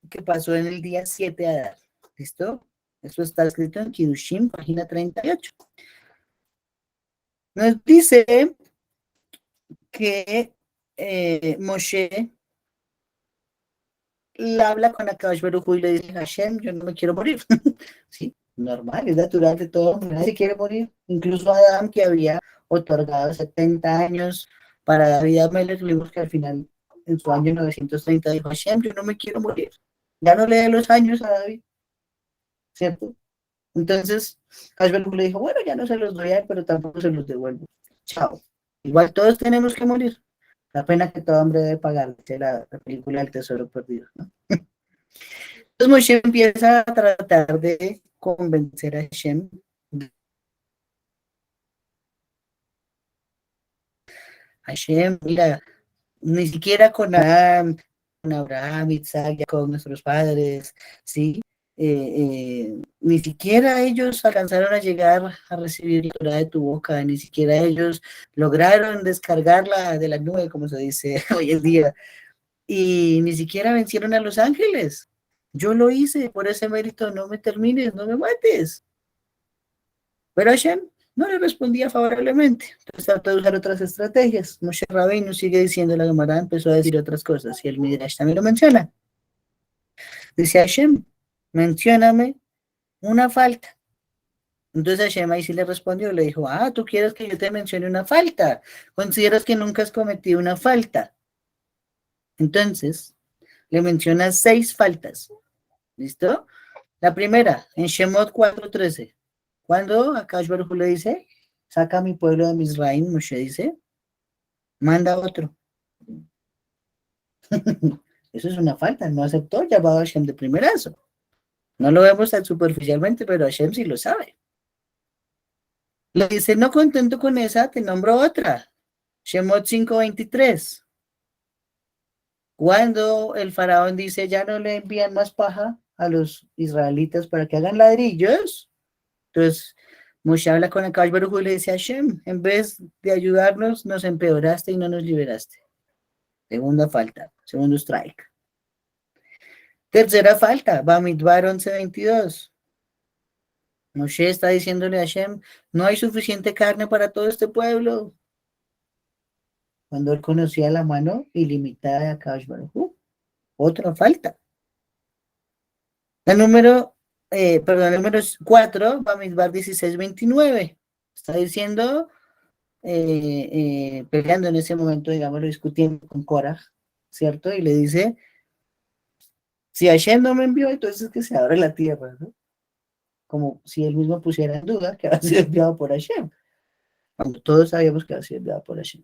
que pasó en el día 7 de Adar. ¿Listo? Eso está escrito en Kiddushin, página 38. Nos dice que Moshe le habla con Akadosh Baruj Hu y le dice: Hashem, yo no me quiero morir. Sí, normal, es natural de todo, nadie quiere morir. Incluso Adán, que había otorgado 70 años para David Amelech, vimos que al final, en su año 930, dijo: Hashem, yo no me quiero morir. Ya no le dé los años a David, ¿cierto? Entonces, Akadosh Baruj Hu le dijo: bueno, ya no se los doy a él, pero tampoco se los devuelvo. Chao. Igual todos tenemos que morir. La pena que todo hombre debe pagar, dice la película El Tesoro Perdido, ¿no? Entonces Moshe empieza a tratar de convencer a Hashem. Hashem, mira, ni siquiera con Abraham, Isaac, Jacob, nuestros padres, ¿sí? Ni siquiera ellos alcanzaron a llegar a recibir la Torá de tu boca, ni siquiera ellos lograron descargarla de la nube, como se dice hoy en día, y ni siquiera vencieron a los ángeles. Yo lo hice, por ese mérito no me termines, no me mates. Pero Hashem no le respondía favorablemente. Entonces trató de usar otras estrategias. Moshe Rabbeinu sigue diciendo, la Gemara empezó a decir otras cosas, y el Midrash también lo menciona. Dice: Hashem, mencióname una falta. Entonces Hashem ahí sí le respondió, le dijo: tú quieres que yo te mencione una falta. Consideras que nunca has cometido una falta. Entonces, le menciona 6 faltas. ¿Listo? La primera, en Shemot 4:13. Cuando Akadosh Baruj Hu le dice: saca a mi pueblo de Misraim, Moshe dice: manda otro. Eso es una falta, no aceptó el llamado a Hashem de primerazo. No lo vemos tan superficialmente, pero Hashem sí lo sabe. Le dice: no contento con esa, te nombro otra. Shemot 5:23. Cuando el faraón dice: ya no le envían más paja a los israelitas para que hagan ladrillos, entonces Moshe habla con Akadosh Baruj Hu y le dice: Hashem, en vez de ayudarnos, nos empeoraste y no nos liberaste. Segunda falta, segundo strike. Tercera falta, Bamidbar 11:22. Moshe está diciéndole a Hashem: no hay suficiente carne para todo este pueblo. Cuando él conocía la mano ilimitada de Akadosh Baruj Hu. Otra falta. La número 4, Bamidbar 16:29. Está diciendo, peleando en ese momento, digámoslo, discutiendo con Korah, ¿cierto? Y le dice: si Hashem no me envió, entonces que se abre la tierra, ¿no? Como si él mismo pusiera en duda que había sido enviado por Hashem, cuando todos sabíamos que había sido enviado por Hashem.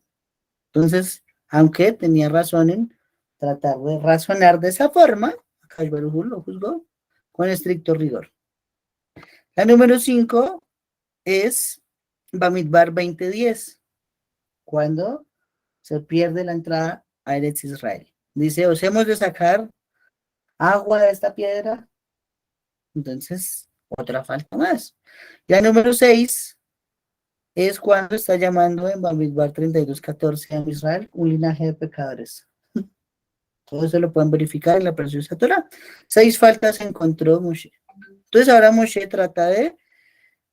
Entonces, aunque tenía razón en tratar de razonar de esa forma, Akadosh Baruj Hu lo juzgó con estricto rigor. La número 5 es Bamidbar 20:10, cuando se pierde la entrada a Eretz Israel. Dice, os hemos de sacar agua de esta piedra. Entonces, otra falta más. La número 6 es cuando está llamando en Bamidbar 32:14 a Israel un linaje de pecadores. Todo eso lo pueden verificar en la preciosa Torah. 6 faltas encontró Moshe. Entonces ahora Moshe trata de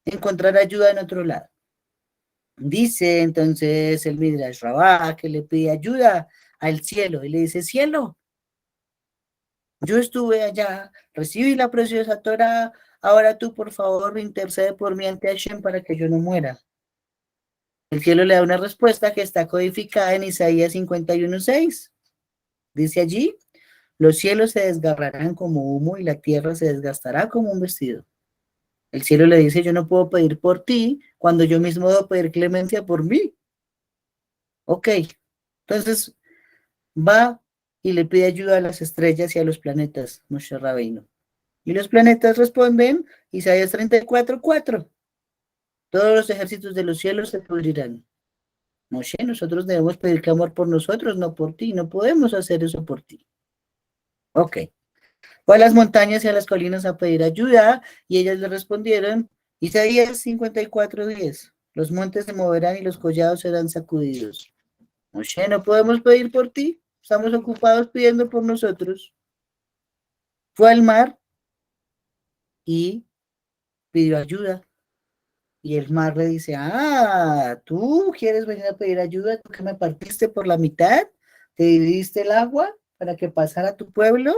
encontrar ayuda en otro lado. Dice entonces el Midrash Rabbah que le pide ayuda al cielo y le dice, cielo, yo estuve allá, recibí la preciosa Torah, ahora tú por favor intercede por mí ante Hashem para que yo no muera. El cielo le da una respuesta que está codificada en Isaías 51:6. Dice allí, los cielos se desgarrarán como humo y la tierra se desgastará como un vestido. El cielo le dice, yo no puedo pedir por ti cuando yo mismo debo pedir clemencia por mí. Ok, entonces va y le pide ayuda a las estrellas y a los planetas, Moshe Rabbeinu. Y los planetas responden, Isaías 34:4. Todos los ejércitos de los cielos se pudrirán. Moshe, nosotros debemos pedir clamor por nosotros, no por ti. No podemos hacer eso por ti. Ok. Fue a las montañas y a las colinas a pedir ayuda, y ellas le respondieron, Isaías 54:10. Los montes se moverán y los collados serán sacudidos. Moshe, no podemos pedir por ti. Estamos ocupados pidiendo por nosotros. Fue al mar y pidió ayuda. Y el mar le dice, ¿tú quieres venir a pedir ayuda? ¿Tú que me partiste por la mitad? ¿Te dividiste el agua para que pasara tu pueblo?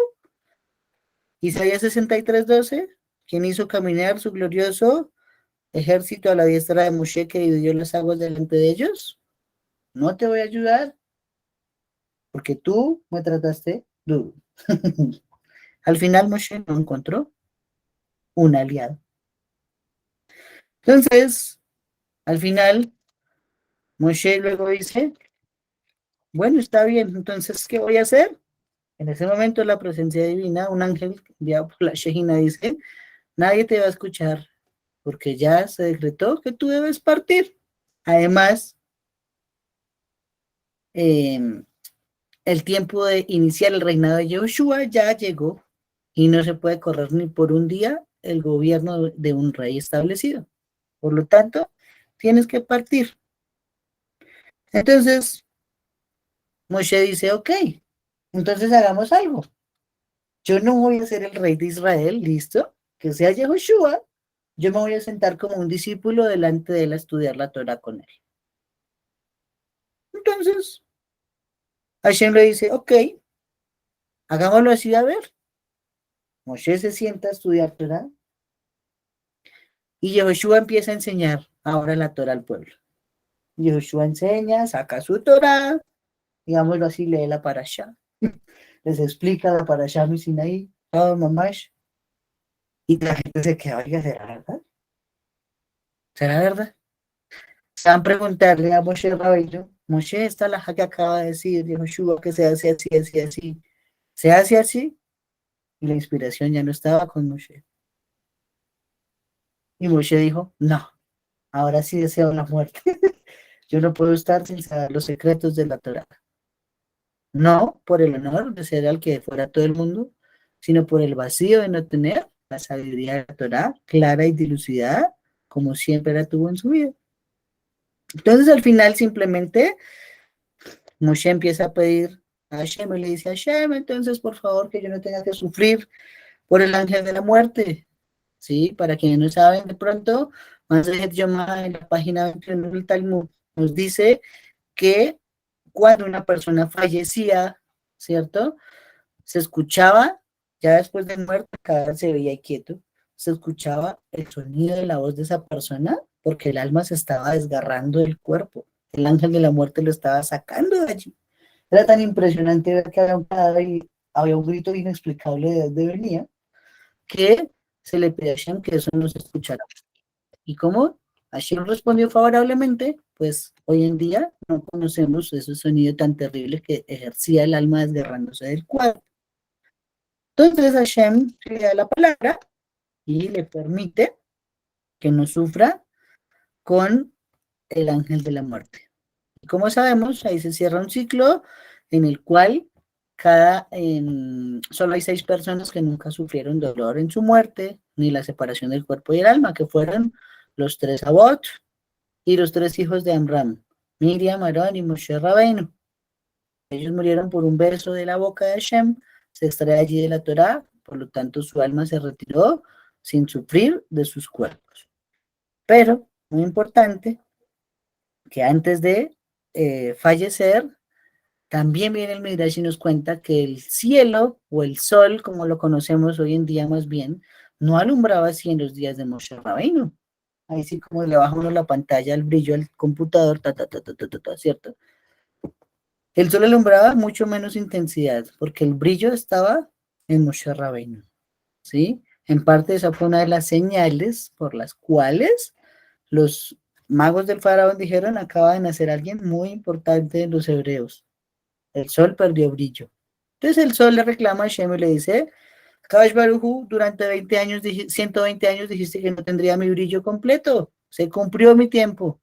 Isaías 63:12, quien hizo caminar su glorioso ejército a la diestra de Moshe que dividió las aguas delante de ellos. No te voy a ayudar porque tú me trataste duro. Al final Moshe no encontró un aliado. Entonces, al final, Moshe luego dice, bueno, está bien, entonces, ¿qué voy a hacer? En ese momento la presencia divina, un ángel enviado por la Shejina dice, nadie te va a escuchar, porque ya se decretó que tú debes partir. Además, el tiempo de iniciar el reinado de Yehoshua ya llegó, y no se puede correr ni por un día el gobierno de un rey establecido. Por lo tanto, tienes que partir. Entonces, Moshe dice, ok, entonces hagamos algo. Yo no voy a ser el rey de Israel, listo, que sea Yehoshua, yo me voy a sentar como un discípulo delante de él a estudiar la Torah con él. Entonces, Hashem le dice, ok, hagámoslo así a ver. Moshe se sienta a estudiar Torah y Yehoshua empieza a enseñar ahora la Torah al pueblo. Yehoshua enseña, saca su Torah, digámoslo así, lee la parashá. Les explica la parashá mi Sinaí, todo mamash, y la gente se queda, oiga, ¿será verdad? ¿Será verdad? Se van a preguntarle a Moshe Rabbeinu, Moshe, esta la que acaba de decir, Yehoshua, que se hace así, así, así. ¿Se hace así? Y la inspiración ya no estaba con Moshe. Y Moshe dijo, no, ahora sí deseo la muerte. Yo no puedo estar sin saber los secretos de la Torah. No por el honor de ser al que fuera todo el mundo, sino por el vacío de no tener la sabiduría de la Torah clara y dilucidada, como siempre la tuvo en su vida. Entonces al final simplemente Moshe empieza a pedir a Hashem y le dice a Hashem, entonces por favor que yo no tenga que sufrir por el ángel de la muerte. ¿Sí? Para quienes no saben, de pronto, Masejet Yomá en la página 21 del Talmud nos dice que cuando una persona fallecía, ¿cierto? Se escuchaba, ya después de muerto, cada vez se veía quieto, se escuchaba el sonido de la voz de esa persona porque el alma se estaba desgarrando del cuerpo. El ángel de la muerte lo estaba sacando de allí. Era tan impresionante ver que había un cadáver y había un grito inexplicable de dónde venía, que se le pidió a Hashem que eso no se escuchara. Y como Hashem respondió favorablemente, pues hoy en día no conocemos ese sonido tan terrible que ejercía el alma desgarrándose del cuerpo. Entonces Hashem le da la palabra y le permite que no sufra con el ángel de la muerte. Como sabemos, ahí se cierra un ciclo en el cual solo hay 6 personas que nunca sufrieron dolor en su muerte, ni la separación del cuerpo y el alma, que fueron los 3 Abot y los 3 hijos de Amram, Miriam, Aarón y Moshe Rabbeinu. Ellos murieron por un beso de la boca de Hashem, se extrae allí de la Torá, por lo tanto su alma se retiró sin sufrir de sus cuerpos. Pero, muy importante, que antes de fallecer, también viene el Midrash y nos cuenta que el cielo o el sol, como lo conocemos hoy en día más bien, no alumbraba así en los días de Moshe Rabbeinu. Ahí sí como le baja uno la pantalla, el brillo al computador, ¿cierto? El sol alumbraba mucho menos intensidad, porque el brillo estaba en Moshe Rabbeinu, ¿sí? En parte esa fue una de las señales por las cuales los magos del faraón dijeron, acaba de nacer alguien muy importante de los hebreos. El sol perdió brillo. Entonces el sol le reclama a Hashem y le dice, Kadosh Baruj Hu, durante 120 años dijiste que no tendría mi brillo completo. Se cumplió mi tiempo.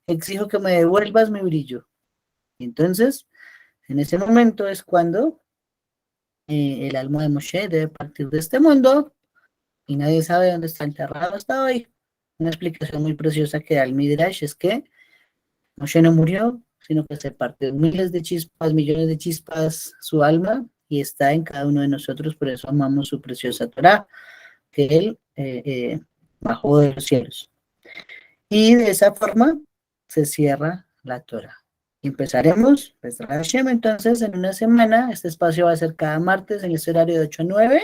Exijo que me devuelvas mi brillo. Y entonces, en ese momento es cuando el alma de Moshe debe partir de este mundo y nadie sabe dónde está enterrado hasta hoy. Una explicación muy preciosa que da el Midrash es que Moshe no murió, sino que se partió miles de chispas, millones de chispas su alma y está en cada uno de nosotros, por eso amamos su preciosa Torá, que él bajó de los cielos. Y de esa forma se cierra la Torá. Empezaremos, Hashem, entonces en una semana, este espacio va a ser cada martes en este horario de 8 a 9,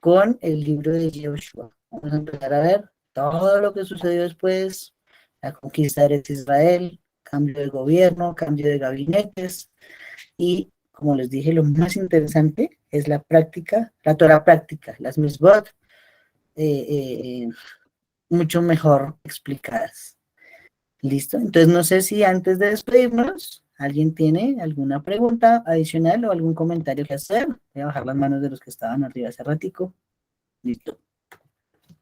con el libro de Yehoshua. Vamos a empezar a ver todo lo que sucedió después, la conquista de Israel, cambio de gobierno, cambio de gabinetes, y como les dije, lo más interesante es la práctica, la Torah práctica, las misbot, mucho mejor explicadas. ¿Listo? Entonces no sé si antes de despedirnos, alguien tiene alguna pregunta adicional o algún comentario que hacer. Voy a bajar las manos de los que estaban arriba hace ratico. Listo.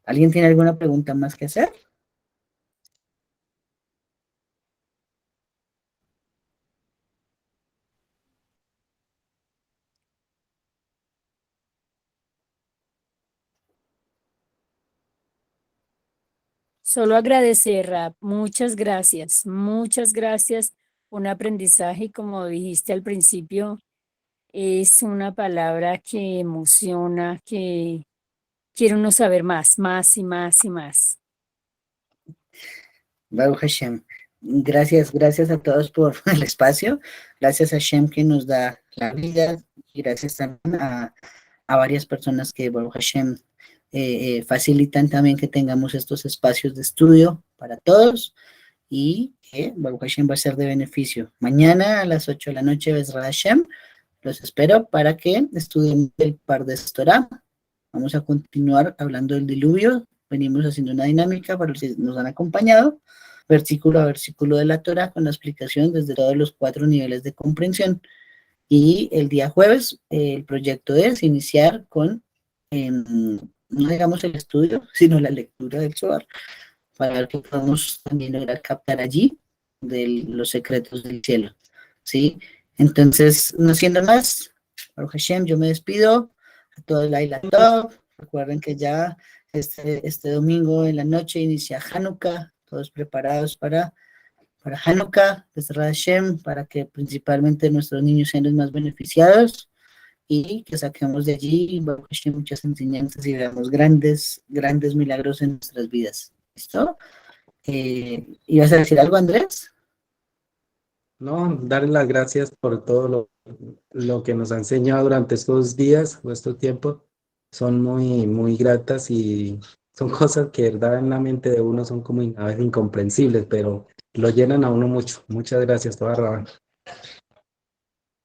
¿Alguien tiene alguna pregunta más que hacer? Solo agradecer, Rap. Muchas gracias. Muchas gracias. Un aprendizaje, como dijiste al principio, es una palabra que emociona, que quiere uno saber más, más y más y más. Baruch Hashem. Gracias a todos por el espacio. Gracias a Hashem que nos da la vida. Y gracias también a varias personas que Baruch Hashem facilitan también que tengamos estos espacios de estudio para todos y que Baruch Hashem va a ser de beneficio. Mañana a las 8 de la noche, Bezrat Hashem, los espero para que estudien el par de Torah. Vamos a continuar hablando del diluvio. Venimos haciendo una dinámica para los que nos han acompañado, versículo a versículo de la Torah, con la explicación desde todos los 4 niveles de comprensión. Y el día jueves, el proyecto es iniciar con, no digamos el estudio, sino la lectura del Zohar, para ver que podemos también lograr captar allí de los secretos del cielo, ¿sí? Entonces, no siendo más, Baruch Hashem, yo me despido, a todos Laila Tov, recuerden que ya este domingo en la noche inicia Hanukkah, todos preparados para Hanukkah, Bezrat Hashem, para que principalmente nuestros niños sean los más beneficiados y que saquemos de allí Baruch Hashem, muchas enseñanzas y veamos grandes milagros en nuestras vidas. ¿Listo? ¿Ibas a decir algo, Andrés? No, darle las gracias por todo lo que nos ha enseñado durante estos días o estos tiempos. Son muy, muy gratas y son cosas que, verdad, en la mente de uno son como a veces incomprensibles, pero lo llenan a uno mucho. Muchas gracias, toda Rabá.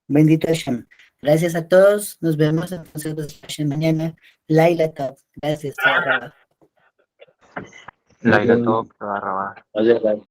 Bendito Hashem. Gracias a todos. Nos vemos entonces mañana. Laila Tov. Gracias, toda Rabá. Laila Tov, toda Rabá.